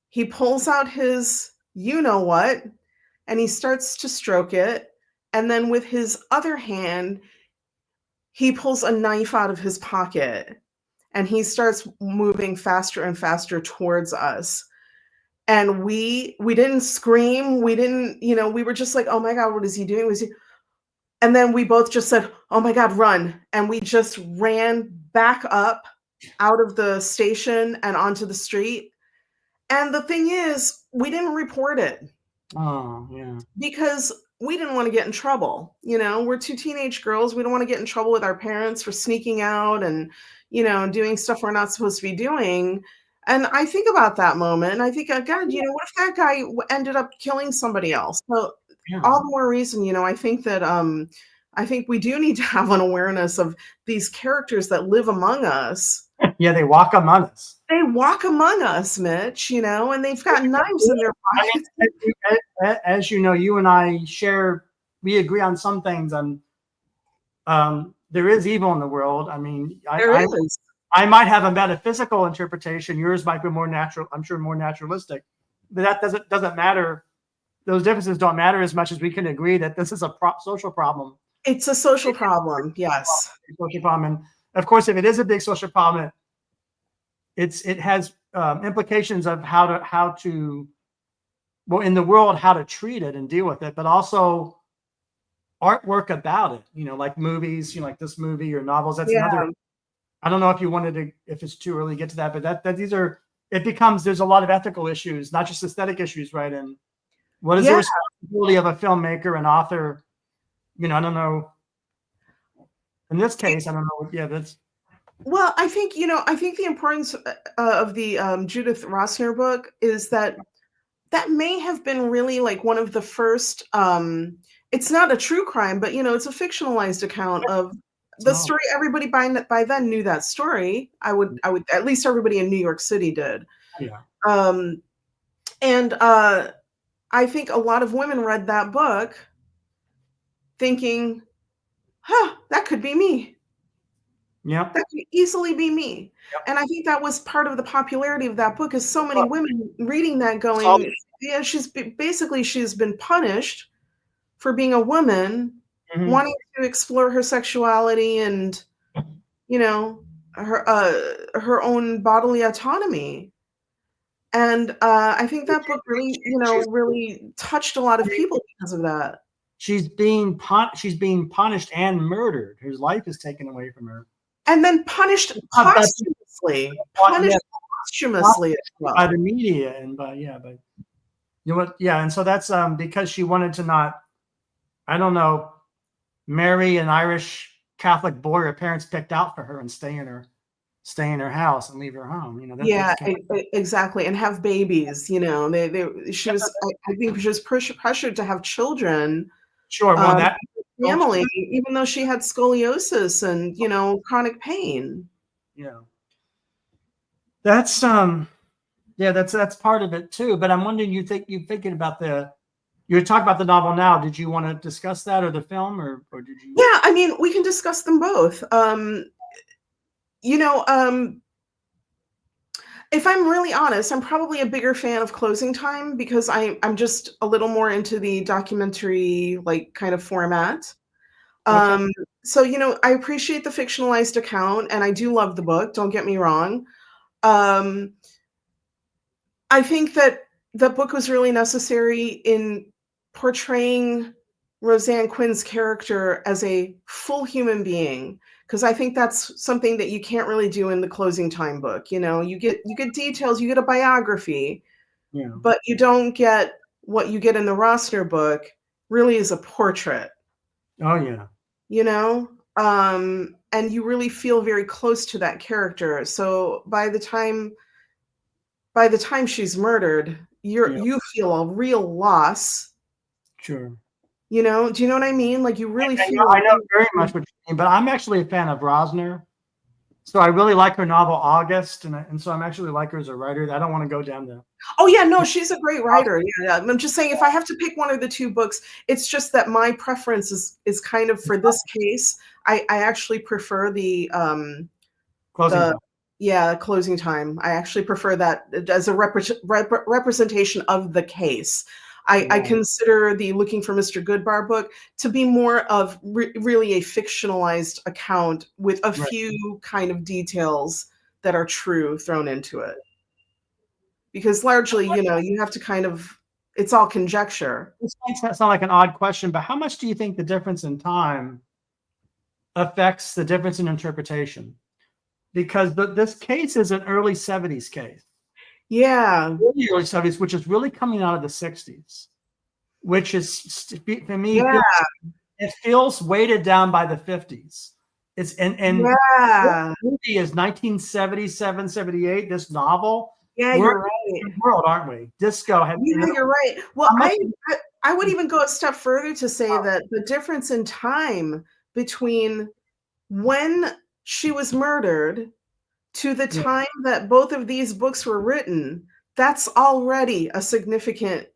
He pulls out his you-know-what, and he starts to stroke it. And then with his other hand, he pulls a knife out of his pocket, and he starts moving faster and faster towards us. And we didn't scream. We didn't, we were just like, oh my God, what is he doing? And then we both just said, oh my God, run. And we just ran back up out of the station and onto the street. And the thing is, we didn't report it. Oh, yeah. Because we didn't want to get in trouble. We're two teenage girls. We don't want to get in trouble with our parents for sneaking out and, doing stuff we're not supposed to be doing. And I think about that moment. And I think, God, what if that guy ended up killing somebody else? So Yeah. all the more reason, I think that I think we do need to have an awareness of these characters that live among us. Yeah, they walk among us. They walk among us, Mitch, and they've got knives in their pockets. As you know, you and I we agree on some things, and there is evil in the world. I mean, I might have a metaphysical interpretation. Yours might be more natural. I'm sure more naturalistic, but that doesn't matter. Those differences don't matter as much as we can agree that this is a social problem. It's a social problem, yes. Social problem, and of course, if it is a big social problem, it has implications of how to well in the world how to treat it and deal with it, but also artwork about it. Like movies, like this movie or novels. That's another. I don't know if you wanted to, if it's too early to get to that, but that these are. It becomes there's a lot of ethical issues, not just aesthetic issues, right? And what is the responsibility of a filmmaker, an author? I don't know. In this case, I don't know. Yeah, that's. Well, I think the importance of the Judith Rosner book is that may have been really like one of the first. It's not a true crime, but it's a fictionalized account of the story. Everybody by then knew that story. I would at least everybody in New York City did. Yeah. And I think a lot of women read that book thinking, that could be me. Yeah. That could easily be me. Yep. And I think that was part of the popularity of that book is so many women reading that going, yeah, she's been punished for being a woman, wanting to explore her sexuality and, her own bodily autonomy. And I think that book really, really touched a lot of people because of that. She's being punished and murdered. Her life is taken away from her. And then punished posthumously. Posthumously as well. By the media and but and so that's because she wanted to not, I don't know, marry an Irish Catholic boy her parents picked out for her and stay in her house and leave her home. Exactly, and have babies. She was. I think she was pressured to have children. Sure. Well, family, even though she had scoliosis and, you know, chronic pain. Yeah. That's yeah, that's part of it too. But I'm wondering, you're thinking about you're talking about the novel now. Did you want to discuss that or the film, or did you? Yeah, I mean, we can discuss them both. You know, if I'm really honest, I'm probably a bigger fan of Closing Time because I'm just a little more into the documentary like kind of format. Okay. So you know, I appreciate the fictionalized account and I do love the book, don't get me wrong. Um, I think that the book was really necessary in portraying Roseanne Quinn's character as a full human being, because I think that's something that you can't really do in the Closing Time book. You know, you get details, you get a biography, Yeah. but you don't get what you get in the Rossner book really is a portrait, Oh yeah. you know? And you really feel very close to that character. So by the time she's murdered, Yeah. you feel a real loss, Sure. you know? Do you know what I mean? Like, you really feel I know very much what you mean, but I'm actually a fan of Rosner. So I really like her novel August, and so I'm actually like her as a writer. I don't want to go down the. Oh, yeah, no, she's a great writer, yeah, I'm just saying if I have to pick one of the 2 books, it's just that my preference is kind of for this case, I actually prefer Closing the Time. yeah, Closing Time. I actually prefer that as a representation of the case. I Yeah. consider the Looking for Mr. Goodbar book to be more of really a fictionalized account with a Right. few kind of details that are true thrown into it. Because largely, you know, you have to kind of it's all conjecture. This might sound like an odd question, but how much do you think the difference in time affects the difference in interpretation? Because this case is an early 70s case, Yeah. really early 70s, which is really coming out of the 60s, which is, for me, Yeah. it feels weighted down by the 50s. It's and this Yeah. movie is 1977, 78. This novel, Yeah, we're in you're a right. different world, aren't we? Disco had, Yeah, you're right. Well, how much I would even go a step further to say that the difference in time between when she was murdered to the yeah. time that both of these books were written, that's already a significant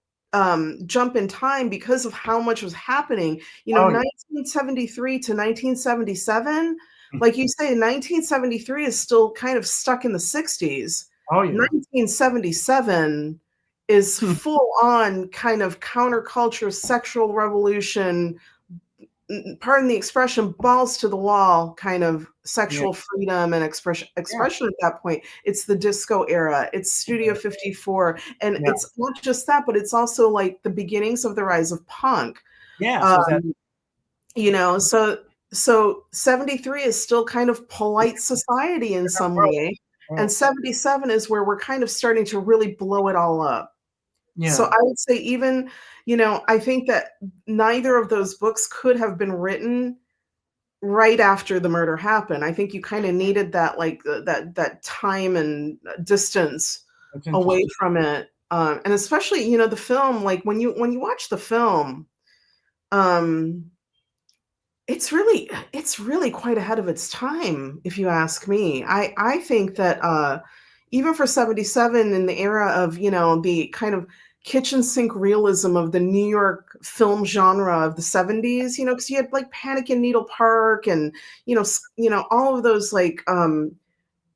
jump in time because of how much was happening. You know, Oh yeah. 1973 to 1977, like you say, 1973 is still kind of stuck in the 60s. Oh yeah. 1977 is full on kind of counterculture, sexual revolution, pardon the expression, balls to the wall kind of Yeah. sexual freedom and Yeah. expression at that point. It's the disco era. It's Studio 54. And Yeah. it's not just that, but it's also like the beginnings of the rise of punk. Yes. Was that? Um, you know, so 73 is still kind of polite society in some way. And Oh, 77 is where we're kind of starting to really blow it all up. So yeah. I would say even, you know, I think that neither of those books could have been written right after the murder happened. I think you kind of needed that like that time and distance That's away interesting. from it. And especially, you know, the film, like when you watch the film, um, it's really quite ahead of its time, if you ask me. I think that even for 77 in the era of, you know, the kind of kitchen sink realism of the New York film genre of the 70s, you know, because you had like Panic in Needle Park and, you know, you know, all of those like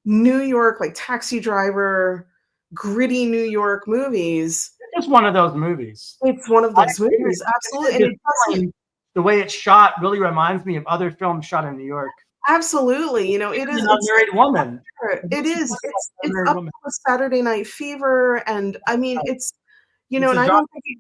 New York, like Taxi Driver, gritty New York movies. It's one of those movies. It's one of I those agree with movies, absolutely. And this it doesn't feeling, the way it's shot really reminds me of other films shot in New York. absolutely, you know, it Even is an it's unmarried woman. sure, It it makes you is. think like an It's unmarried up woman. with Saturday Night Fever, and I mean, it's you know, It's and a I genre, don't think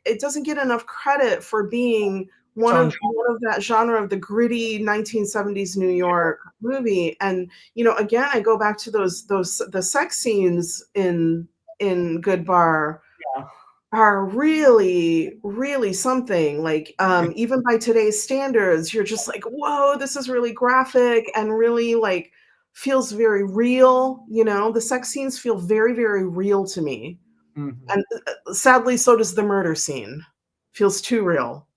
it doesn't get enough credit for being its own genre. one of that genre of the gritty 1970s New York movie. And you know, again, I go back to those the sex scenes in Goodbar Yeah. are really, really something. Like, even by today's standards, you're just like, "Whoa, this is really graphic and really, like, feels very real," you know? The sex scenes feel very, very real to me, Mhm. and, sadly, so does the murder scene. Feels too real.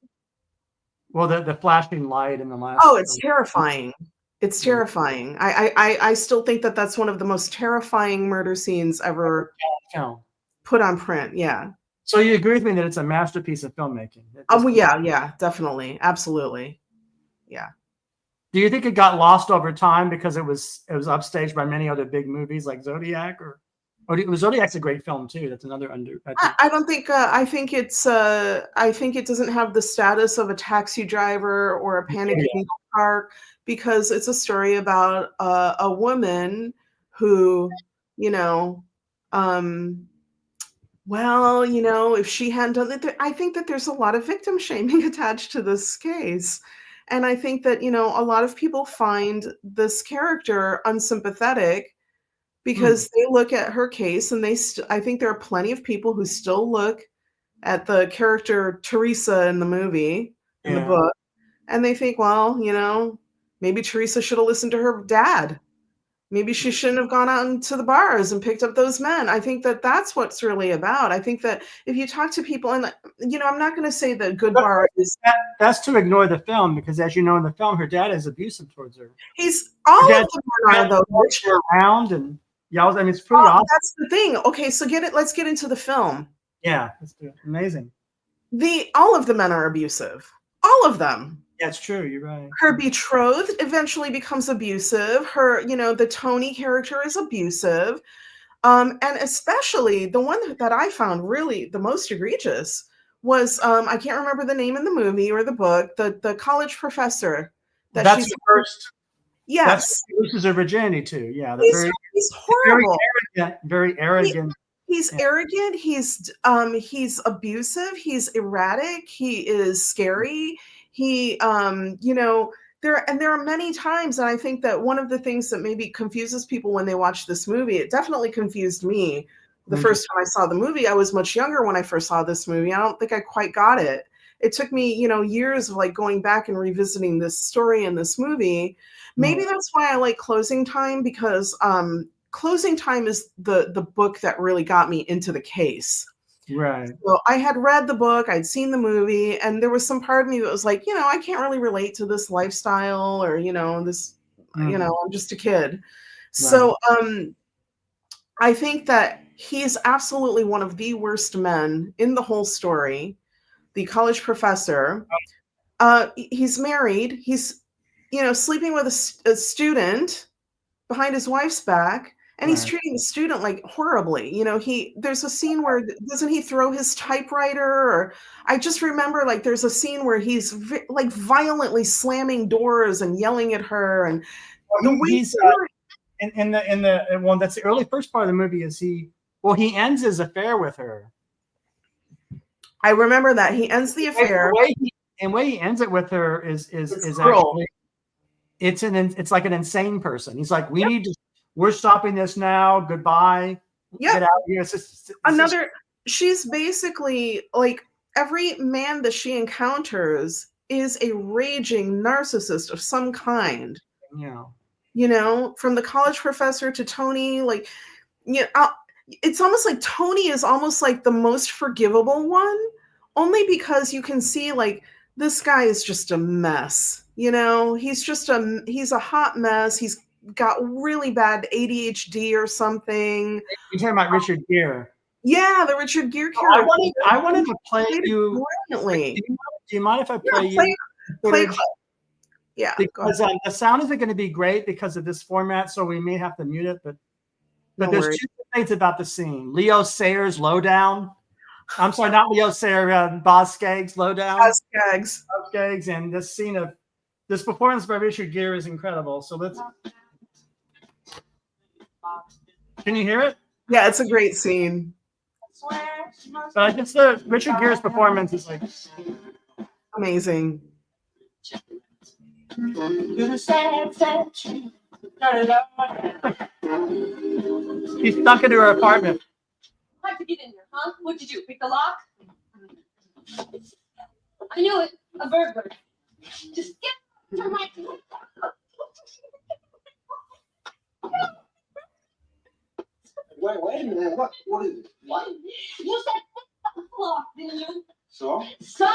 Well, the flashing light in the last. Oh, it's terrifying. It's terrifying. I still think that that's one of the most terrifying murder scenes ever Film. put on print. Yeah. So you agree with me that it's a masterpiece of filmmaking? Oh, well, yeah, definitely, absolutely. Yeah. Do you think it got lost over time because it was upstaged by many other big movies like Zodiac, or Zodiac's a great film too? That's another under. I don't think. I think it's. I think it doesn't have the status of a Taxi Driver or a Panic in the Park, because it's a story about a woman who, you know, well, if she hadn't done it, I think that there's a lot of victim shaming attached to this case. And I think that, a lot of people find this character unsympathetic because they look at her case and I think there are plenty of people who still look at the character Teresa in the movie, in the book, and they think, well, maybe Teresa should have listened to her dad. Maybe she shouldn't have gone out into the bars and picked up those men. I think that that's what's really about. I think that if you talk to people, and I'm not going to say that Goodbar is. That's to ignore the film, because as you know in the film, her dad is abusive towards her. He's all of them are though. Around and yells. I mean, it's pretty awesome. That's the thing. Okay, so let's get into the film. Yeah, it's amazing. All of the men are abusive. All of them. That's true. You're right. Her betrothed eventually becomes abusive. Her, the Tony character is abusive. And especially the one that I found really the most egregious was, I can't remember the name in the movie or the book, the college professor. That's the first. Yes. That loses her virginity too. Yeah. He's horrible. Very arrogant. He's arrogant. He's abusive. He's erratic. He is scary. He, there are many times, and I think that one of the things that maybe confuses people when they watch this movie, it definitely confused me the first time I saw the movie. I was much younger when I first saw this movie. I don't think I quite got it. It took me, years of like going back and revisiting this story in this movie. Maybe that's why I like Closing Time, because Closing Time is the book that really got me into the case. Right. So I had read the book, I'd seen the movie, and there was some part of me that was like, I can't really relate to this lifestyle, or, this, I'm just a kid. Right. So I think that he's absolutely one of the worst men in the whole story, the college professor. He's married. He's, sleeping with a student behind his wife's back. And he's treating the student like horribly. There's a scene where doesn't he throw his typewriter? Or I just remember like there's a scene where he's like violently slamming doors and yelling at her. And he's in the one that's the early first part of the movie is he ends his affair with her. I remember that he ends the affair. The way he ends it with her is actually it's like an insane person. He's like, we're stopping this now. Goodbye. Yeah. Get out of here. She's basically like every man that she encounters is a raging narcissist of some kind. Yeah. From the college professor to Tony, like, it's almost like Tony is almost like the most forgivable one, only because you can see like this guy is just a mess. He's a hot mess. He's got really bad ADHD or something. You're talking about Richard Gere. Yeah, the Richard Gere character. I wanted to play you brilliantly. Do you mind if I play play Yeah, because the sound isn't going to be great because of this format, so we may have to mute it. But there's two things about the scene. Leo Sayers' Lowdown. I'm sorry, not Leo Sayer. Boz Scaggs' Lowdown. Boz Scaggs, and this scene of this performance by Richard Gere is incredible. So let's. Can you hear it? Yeah, it's a great scene. But I guess the Richard Gere's performance is like amazing. He's stuck into her apartment. How'd you get in here, huh? What'd you do? Pick the lock? I knew it. A burglar. Just get from my. Wait a minute. What is it? What? You said pick the lock, didn't you? So? So.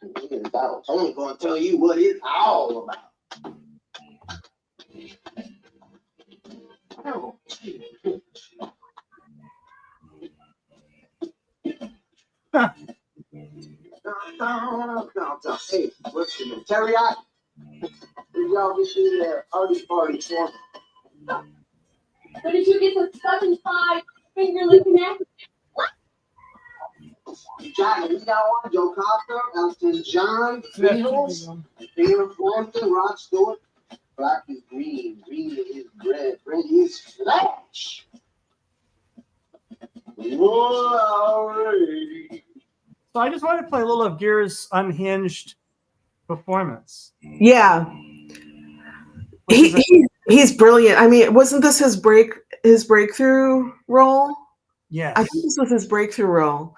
It's out. I'm only gonna tell you what it's all about. Oh. No. Hey, what's your name? Teriyaki. Did y'all get the party for me? But did you get the 7-5 finger licking act? Johnny, we got one. Joe Costa, Elton John, Beatles, Taylor Frampton, Rod Stewart. Black is green, green is red, red is flash. Whoa, So I just wanted to play a little of Gere's unhinged performance. Yeah. He's brilliant. I mean, wasn't this his breakthrough role? Yes. I think this was his breakthrough role.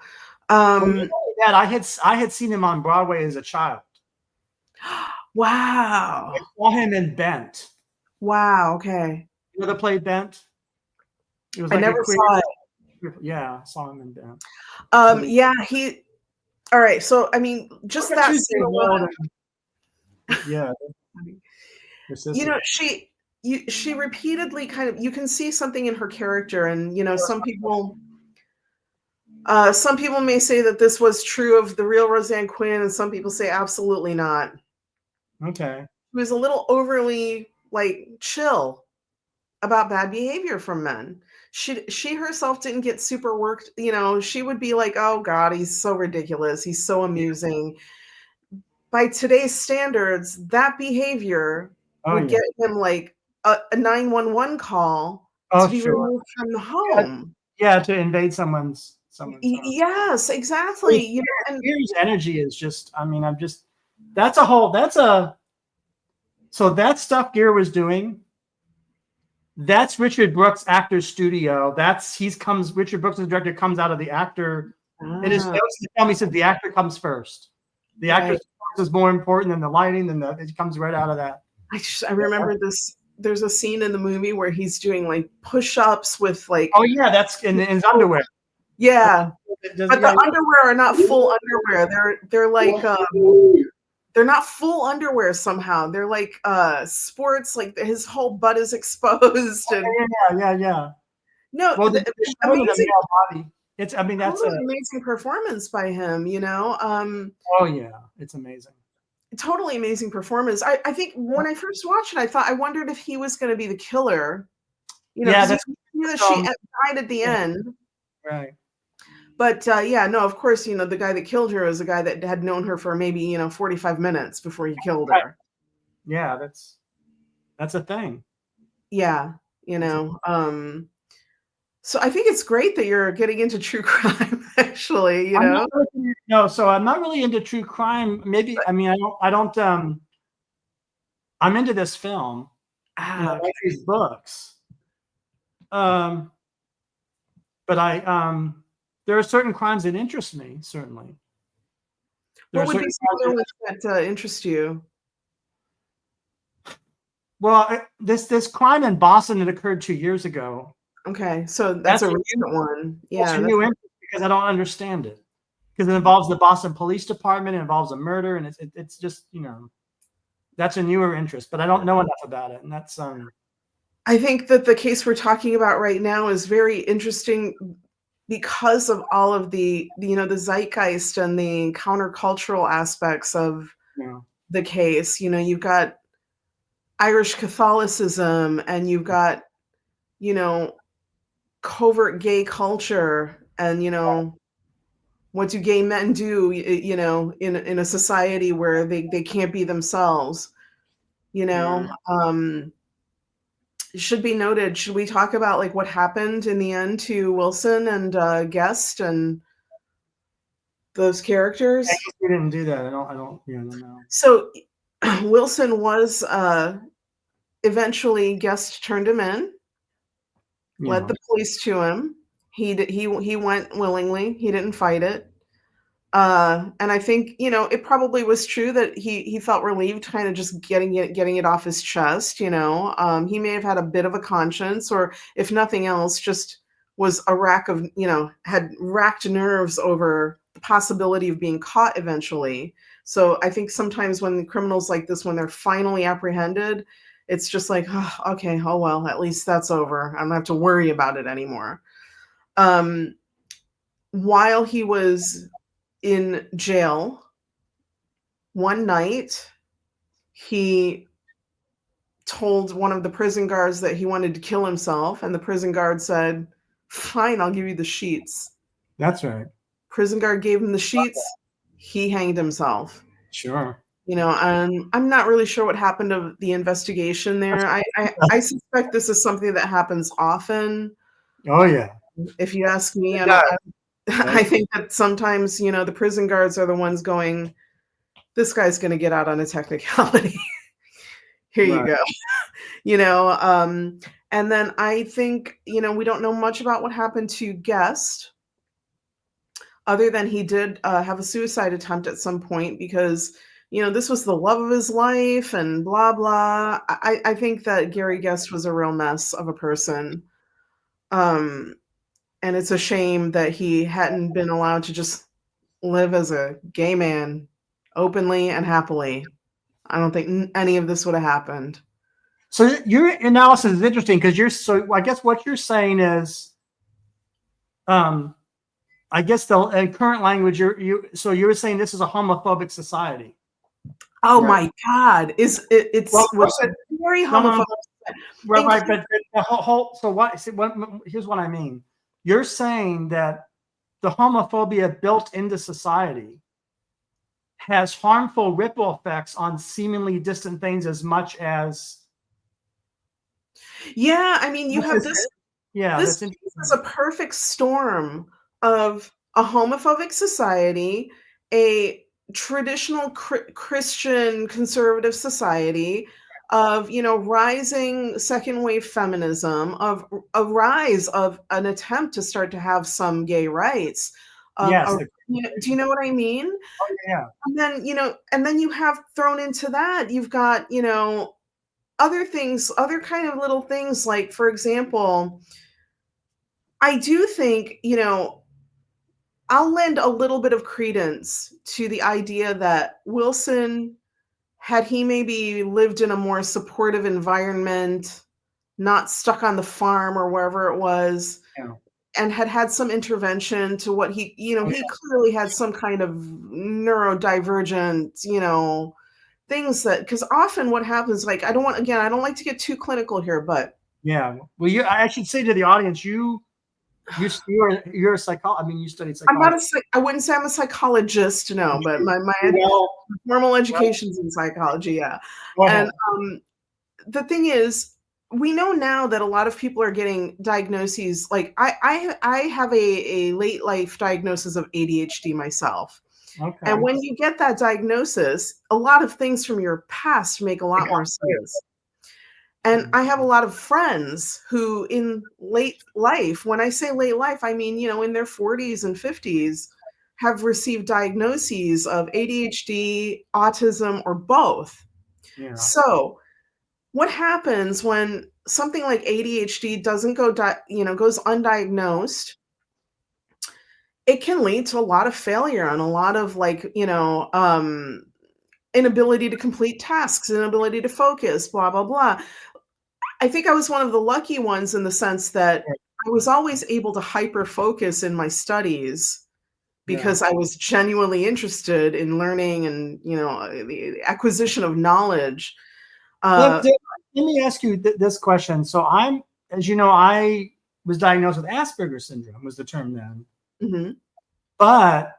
That I had seen him on Broadway as a child. Wow. I saw him in Bent. Wow. Okay. You know the play Bent? It was I never saw it. Yeah, I saw him in Bent. Yeah, all right. So I mean, just that scene alone. Yeah. You know, she repeatedly kind of, you can see something in her character, and you know, some people may say that this was true of the real Roseanne Quinn, and some people say absolutely not. Okay. She was a little overly like chill about bad behavior from men. She herself didn't get super worked. You know, she would be like, "Oh God, he's so ridiculous. He's so amusing." By today's standards, that behavior would get him like a 911 call to be removed from the home. Yeah, to invade someone's home. Yes, exactly. You know, and Gere's energy is just, I mean, so that stuff Gere was doing, that's Richard Brooks' actor studio. Richard Brooks, the director, comes out of the actor. It is, tell me, said the actor comes first. The actor is more important than the lighting, it comes right out of that. I remember this. There's a scene in the movie where he's doing like push-ups with like. Oh yeah, that's in his underwear. Yeah, but the underwear are not full underwear. They're like they're not full underwear somehow. They're like sports. Like his whole butt is exposed. And yeah. No, well, amazing. Body. It's, I mean, that's an amazing performance by him. You know. Oh yeah, it's amazing. Totally amazing performance. I think when I first watched it, I wondered if he was going to be the killer. You know, yeah, she died at the end. Right. But yeah, no, of course, you know, the guy that killed her is a guy that had known her for maybe, 45 minutes before he killed her. Yeah, that's a thing. Yeah, you know. So I think it's great that you're getting into true crime, actually, you know. No, so I'm not really into true crime. Maybe, I mean, I don't I'm into this film. I like these books. But there are certain crimes that interest me, certainly. What would be some ones that interest you? Well, this crime in Boston that occurred 2 years ago. Okay, so that's a recent one. Yeah, it's a new interest because I don't understand it. Because it involves the Boston Police Department, it involves a murder, and it's just, you know, that's a newer interest, but I don't know enough about it, and that's I think that the case we're talking about right now is very interesting because of all of the the zeitgeist and the countercultural aspects of the case. You know, you've got Irish Catholicism, and you've got, you know, covert gay culture, and, you know, what do gay men do, you know, in a society where they can't be themselves, you know. Should be noted, should we talk about like what happened in the end to Wilson and Guest and those characters? We didn't do that. I don't know. So Wilson was eventually, Guest turned him in, led the police to him. He went willingly. He didn't fight it. And I think, you know, it probably was true that he felt relieved kind of just getting it off his chest, you know. He may have had a bit of a conscience, or if nothing else, just was a rack of, you know, had racked nerves over the possibility of being caught eventually. So I think sometimes when criminals like this, when they're finally apprehended, it's just like, oh, okay, oh well, at least that's over. I don't have to worry about it anymore. While he was in jail, one night, he told one of the prison guards that he wanted to kill himself, and the prison guard said, "Fine, I'll give you the sheets." That's right. Prison guard gave him the sheets. He hanged himself. Sure. And I'm not really sure what happened to the investigation there. I suspect this is something that happens often. Oh yeah. If you ask me, It does. I think that sometimes, the prison guards are the ones going, this guy's going to get out on a technicality. Here you Right. go. And then I think, we don't know much about what happened to Guest, other than he did have a suicide attempt at some point because, this was the love of his life and blah, blah. I think that Gary Guest was a real mess of a person. And it's a shame that he hadn't been allowed to just live as a gay man openly and happily. I don't think any of this would have happened. So your analysis is interesting because I guess what you're saying is, I guess in current language, you're saying this is a homophobic society. Oh right? My God! It's very homophobic. Right, but the whole. So what? Here's what I mean. You're saying that the homophobia built into society has harmful ripple effects on seemingly distant things as much as. Yeah, I mean, you have this. Yeah, this is a perfect storm of a homophobic society, a traditional Christian conservative society, of rising second wave feminism, of a rise of an attempt to start to have some gay rights. Yes. Do you know what I mean? Oh, yeah. And then you have thrown into that, you've got other things, other kind of little things, like, for example, I do think, I'll lend a little bit of credence to the idea that Wilson, had he maybe lived in a more supportive environment, not stuck on the farm or wherever it was, Yeah. and had some intervention to what he clearly had some kind of neurodivergent, things that, because often what happens, like, I don't like to get too clinical here, but yeah. Well, I should say to the audience, you're a psychologist. I mean, you studied psychology. I wouldn't say I'm a psychologist, no, but my formal education's in psychology, yeah. And the thing is, we know now that a lot of people are getting diagnoses. Like I have a late life diagnosis of ADHD myself. Okay. And when you get that diagnosis, a lot of things from your past make a lot more sense. And I have a lot of friends who in late life, when I say late life, I mean, in their 40s and 50s, have received diagnoses of ADHD, autism, or both. Yeah. So what happens when something like ADHD doesn't goes undiagnosed? It can lead to a lot of failure and a lot of inability to complete tasks, inability to focus, blah, blah, blah. I think I was one of the lucky ones in the sense that I was always able to hyper focus in my studies because I was genuinely interested in learning and, the acquisition of knowledge. Let me ask you this question. So as you know, I was diagnosed with Asperger's syndrome, was the term then. Mm-hmm. But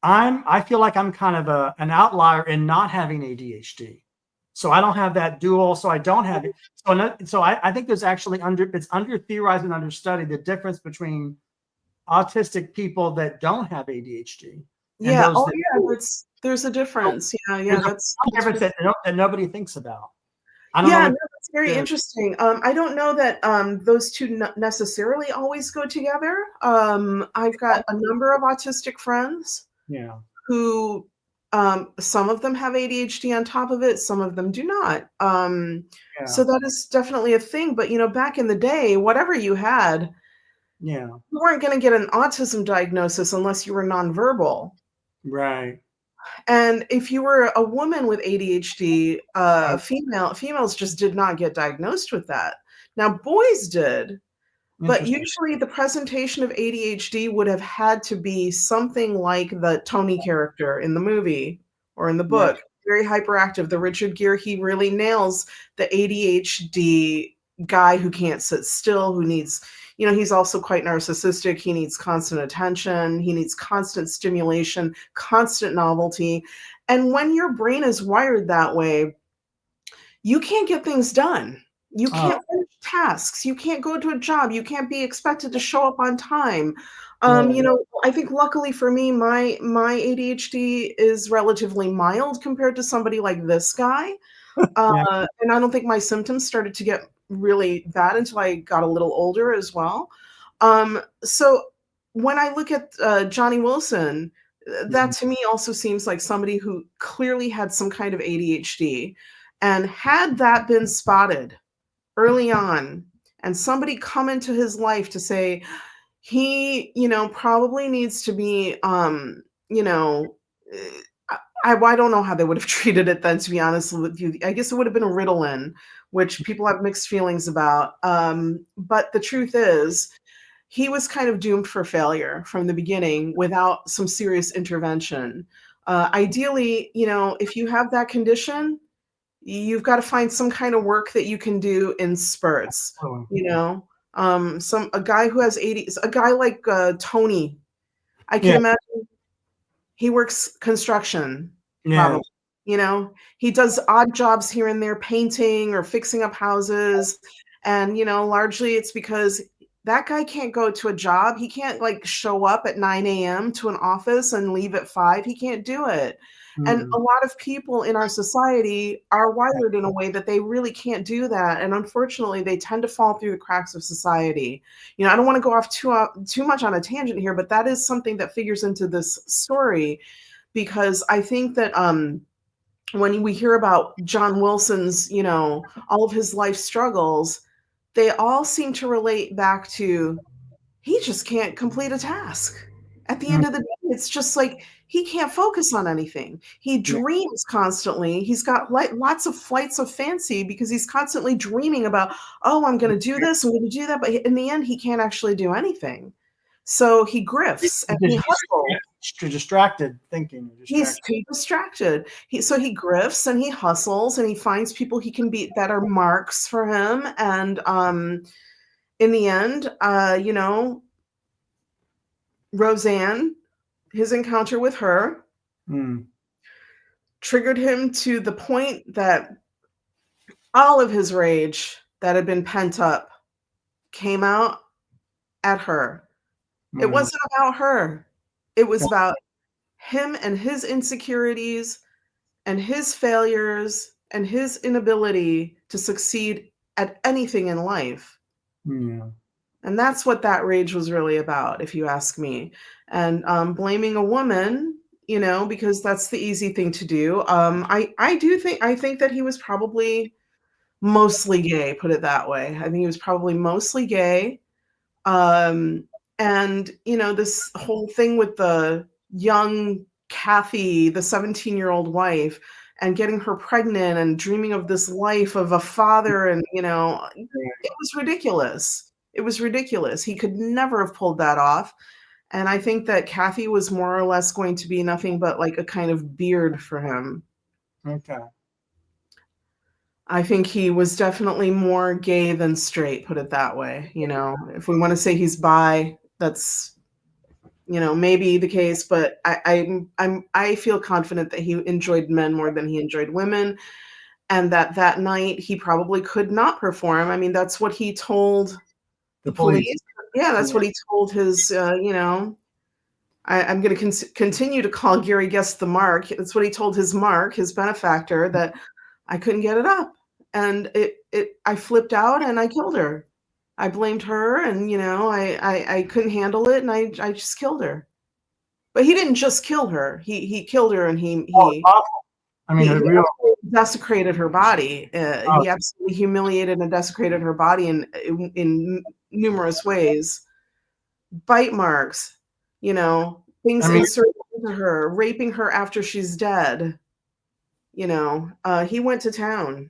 I feel like I'm kind of an outlier in not having ADHD. So I don't have that dual, so I don't have it. So I think there's actually it's under theorized and understudied the difference between autistic people that don't have ADHD. Yeah. Oh, yeah. There's a difference. Yeah. That's a difference that nobody thinks about. That's very interesting. I don't know that those two necessarily always go together. I've got a number of autistic friends. Yeah. Who some of them have ADHD on top of it, some of them do not. So that is definitely a thing. But back in the day, whatever you had, Yeah. You weren't going to get an autism diagnosis unless you were nonverbal. Right. And if you were a woman with ADHD, females just did not get diagnosed with that. Now, boys did, but Interesting. usually the presentation of ADHD would have had to be something like the Tony character in the movie or in the Yeah. book. Very hyperactive. The Richard Gere, he really nails the ADHD guy who can't sit still, who needs, he's also quite narcissistic. He needs constant attention. He needs constant stimulation, constant novelty. And when your brain is wired that way, you can't get things done. You can't finish tasks. You can't go to a job. You can't be expected to show up on time. Right. I think luckily for me, my ADHD is relatively mild compared to somebody like this guy. Yeah. And I don't think my symptoms started to get really bad until I got a little older as well. So when I look at Johnny Wilson, that to me also seems like somebody who clearly had some kind of ADHD. And had that been spotted early on and somebody come into his life to say, he, probably needs to be, I don't know how they would have treated it then, to be honest with you. I guess it would have been a Ritalin, which people have mixed feelings about. But the truth is, he was kind of doomed for failure from the beginning without some serious intervention. Ideally, if you have that condition, you've got to find some kind of work that you can do in spurts. Oh, A guy who has 80, a guy like Tony, I can Yeah. imagine he works construction, Yeah. probably. He does odd jobs here and there, painting or fixing up houses. And, largely it's because that guy can't go to a job. He can't like show up at 9 a.m. to an office and leave at 5. He can't do it. And a lot of people in our society are wired in a way that they really can't do that. And unfortunately, they tend to fall through the cracks of society. I don't want to go off too much on a tangent here, but that is something that figures into this story, because I think that when we hear about John Wilson's, all of his life struggles, they all seem to relate back to he just can't complete a task. At the end of the day, it's just like he can't focus on anything. He dreams constantly. He's got lots of flights of fancy because he's constantly dreaming about, oh, I'm going to do this, I'm going to do that. But in the end, he can't actually do anything. So he grifts and he hustles. Distracted thinking. He's too distracted. So he grifts and he hustles and he finds people he can beat that are marks for him. And in the end, Roseanne, his encounter with her, triggered him to the point that all of his rage that had been pent up came out at her. It wasn't about her. It was about him and his insecurities and his failures and his inability to succeed at anything in life. And that's what that rage was really about, if you ask me. And blaming a woman, because that's the easy thing to do. I think that he was probably mostly gay, put it that way. I think he was probably mostly gay. And, this whole thing with the young Kathy, the 17-year-old wife, and getting her pregnant and dreaming of this life of a father. And, it was ridiculous. It was ridiculous. He could never have pulled that off. And I think that Kathy was more or less going to be nothing but like a kind of beard for him. Okay. I think he was definitely more gay than straight, put it that way. If we want to say he's bi, that's, maybe the case, but I feel confident that he enjoyed men more than he enjoyed women. And that night he probably could not perform. I mean, that's what he told the police. Yeah, that's what he told his, I'm going to continue to call Gary Guest the mark. That's what he told his mark, his benefactor, that I couldn't get it up. And I flipped out and I killed her. I blamed her and, I couldn't handle it and I just killed her. But he didn't just kill her. He killed her and he desecrated her body. He absolutely humiliated and desecrated her body in numerous ways. bite marks, you know, things I mean, inserted into her, raping her after she's dead. You know, he went to town.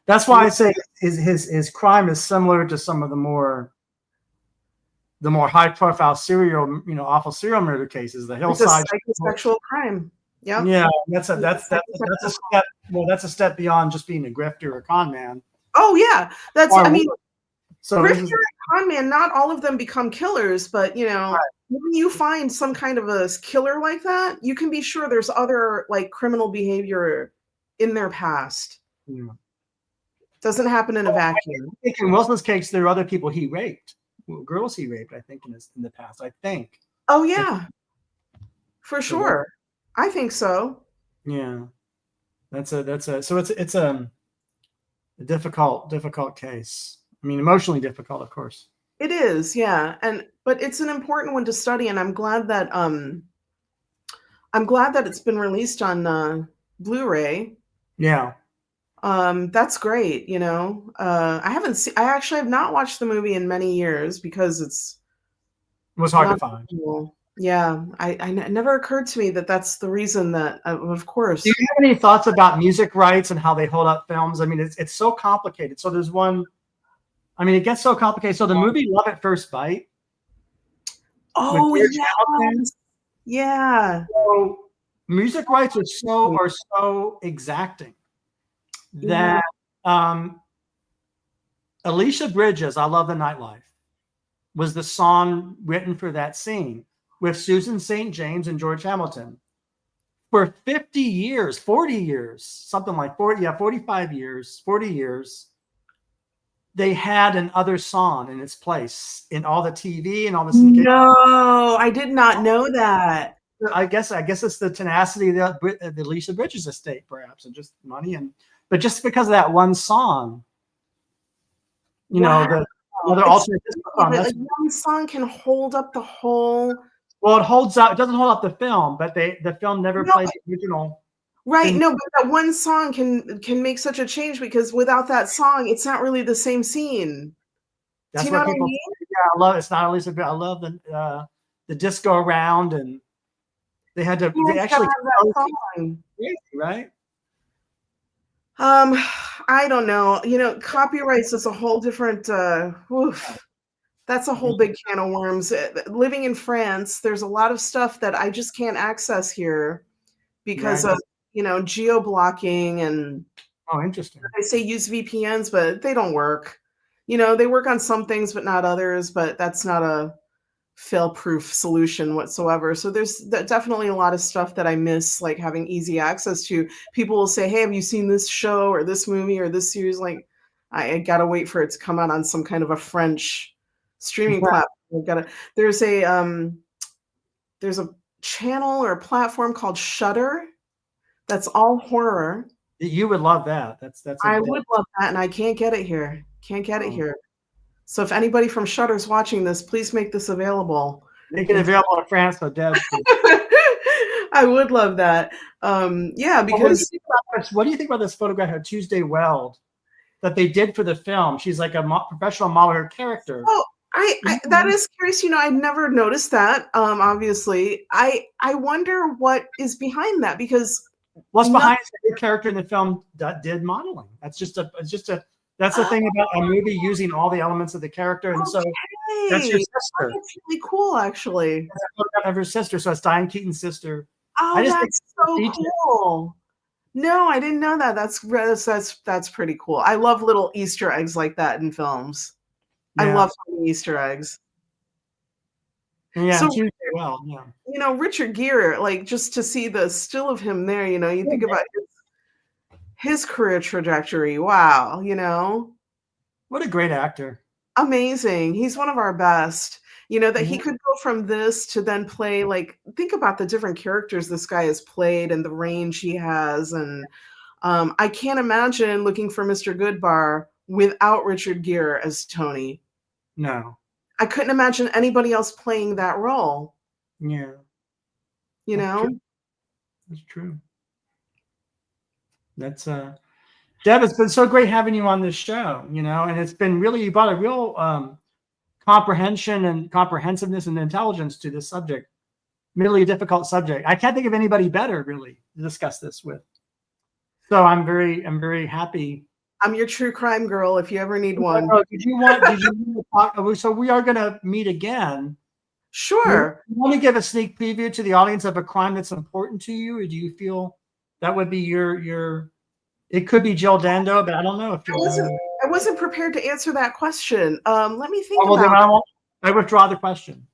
that's why I say his crime is similar to some of the more high profile serial, awful serial murder cases, the It's a hillside. psychosexual crime. Yep. Yeah, that's a step. Well, that's a step beyond just being a grifter or a con man. Oh yeah, that's. I mean, so grifter and con man. Not all of them become killers, but you know, right. when you find some kind of a killer like that, you can be sure there's other like criminal behavior in their past. Yeah. Doesn't happen in a vacuum. I think in Wilson's case, there are other people he raped, girls he raped. I think in the past. I think. Oh yeah, for sure. I think so. Yeah, so it's a difficult case. I mean, emotionally difficult, of course. It is, yeah, but it's an important one to study, and I'm glad that it's been released on Blu-ray. Yeah. That's great. You know, I actually have not watched the movie in many years because it was hard to find. Cool. Yeah, it never occurred to me that that's the reason that, of course. Do you have any thoughts about music rights and how they hold up films? I mean, it's so complicated. So there's one, I mean, it gets so complicated. So the movie Love at First Bite. Oh, yes. Yeah. So music rights are so exacting that Alicia Bridges, I Love the Nightlife, was the song written for that scene with Susan St. James and George Hamilton. For 50 years, 40 years, something like 45 years, 40 years, they had another song in its place in all the TV and all this. No, I did not know that. I guess it's the tenacity of the Alicia Bridges estate, perhaps, and just money, but just because of that one song, you know, the other alternate song. One song can hold up the whole. Well, it holds up. It doesn't hold up the film, but the film never played the original. Right. No, but that one song can make such a change, because without that song, it's not really the same scene. That's Do you know what people. I mean? Yeah, I love. It's not Alicia, but I love the disco around, and they had to. They actually that song. Right. I don't know. You know, copyrights is a whole different. That's a whole big can of worms. Living in France, there's a lot of stuff that I just can't access here because of, you know, geo-blocking and. Oh, interesting. I say use VPNs, but they don't work. You know, they work on some things, but not others. But that's not a fail-proof solution whatsoever. So there's definitely a lot of stuff that I miss, like having easy access to. People will say, "Hey, have you seen this show or this movie or this series?" Like, I gotta wait for it to come out on some kind of a French streaming platform. There's a channel or a platform called Shudder that's all horror. You would love that. I would love that, and I can't get it here. Can't get it here. So if anybody from Shudder's watching this, please make this available. Make it available in France, so Deb. I would love that. Yeah, because what do you think about this photograph of Tuesday Weld that they did for the film? She's like a professional model, her character. Oh, that is curious. You know, I'd never noticed that. Obviously, I wonder what is behind that, because what's behind the character in the film that did modeling. That's the thing about a movie using all the elements of the character, and so that's your sister. That's really cool, actually. That's a photograph of her sister, so it's Diane Keaton's sister. Oh, that's so cool. No, I didn't know that. That's pretty cool. I love little Easter eggs like that in films. Yeah. I love Easter eggs. Yeah, so, Tuesday Weld, yeah. You know, Richard Gere, like, just to see the still of him there, you know, you think about his career trajectory. Wow, you know. What a great actor. Amazing. He's one of our best. You know, that he could go from this to then play, like, think about the different characters this guy has played and the range he has. And I can't imagine Looking for Mr. Goodbar without Richard Gere as Tony. No. I couldn't imagine anybody else playing that role. Yeah. You know? That's true. That's Deb, it's been so great having you on this show, you know, and it's been really, you brought a real comprehension and comprehensiveness and intelligence to this subject. Really a difficult subject. I can't think of anybody better really to discuss this with. So I'm very happy. I'm your true crime girl if you ever need one. Did you want to talk? So we are going to meet again. Sure. You want to give a sneak preview to the audience of a crime that's important to you, or do you feel that would be your? It could be Jill Dando, but I don't know if I wasn't prepared to answer that question. Let me think well, about it. I withdraw the question.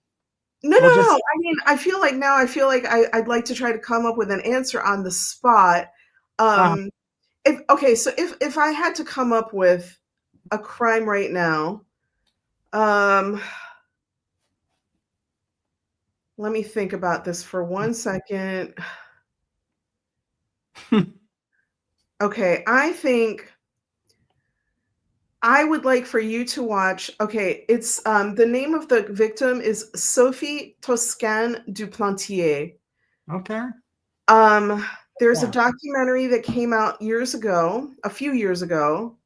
No. I mean, I feel like I'd like to try to come up with an answer on the spot. If I had to come up with a crime right now, let me think about this for 1 second. Okay, I think I would like for you to watch. Okay, it's the name of the victim is Sophie Toscan Duplantier. Okay. There's a documentary that came out a few years ago.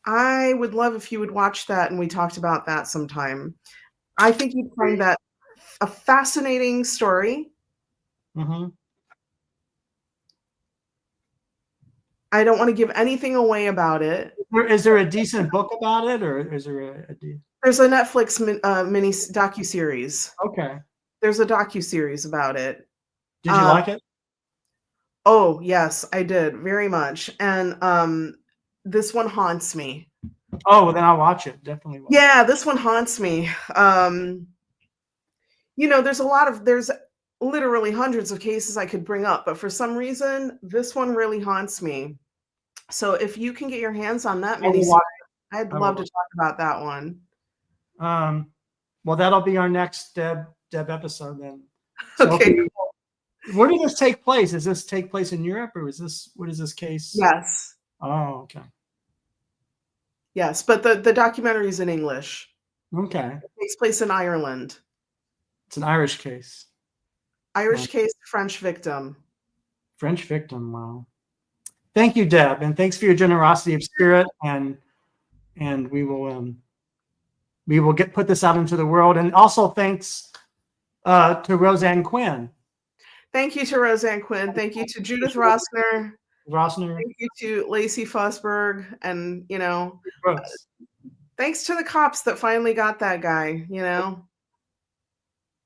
I would love if you would watch that and we talked about that sometime. I think you'd find that a fascinating story. Mm-hmm. I don't want to give anything away about it. Is there a decent book about it, or is there There's a Netflix mini docuseries. Okay. There's a docuseries about it. Did you like it? Oh, yes, I did very much. And this one haunts me. Oh, well, then I'll watch it. Definitely. Yeah, this one haunts me. There's literally hundreds of cases I could bring up, but for some reason, this one really haunts me. So if you can get your hands on that miniseries, I'd love to talk about that one. Well, that'll be our next Deb episode then. So, okay. Where did this take place? Does this take place in Europe, or what is this case? Yes. Oh, okay. Yes, but the documentary is in English. Okay. It takes place in Ireland. It's an Irish case. Irish case, French victim. French victim. Wow. Thank you, Deb, and thanks for your generosity of spirit. And we will put this out into the world. And also thanks to Roseanne Quinn. Thank you to Roseanne Quinn. Thank you to Judith Rossner. Thank you to Lacey Fosburgh, and thanks to the cops that finally got that guy.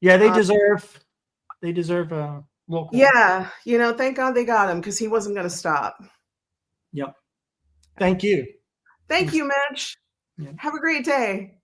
Yeah, they deserve a local. Yeah, thank God they got him because he wasn't going to stop. Yep. Thank you. Thank you, Mitch. Yeah. Have a great day.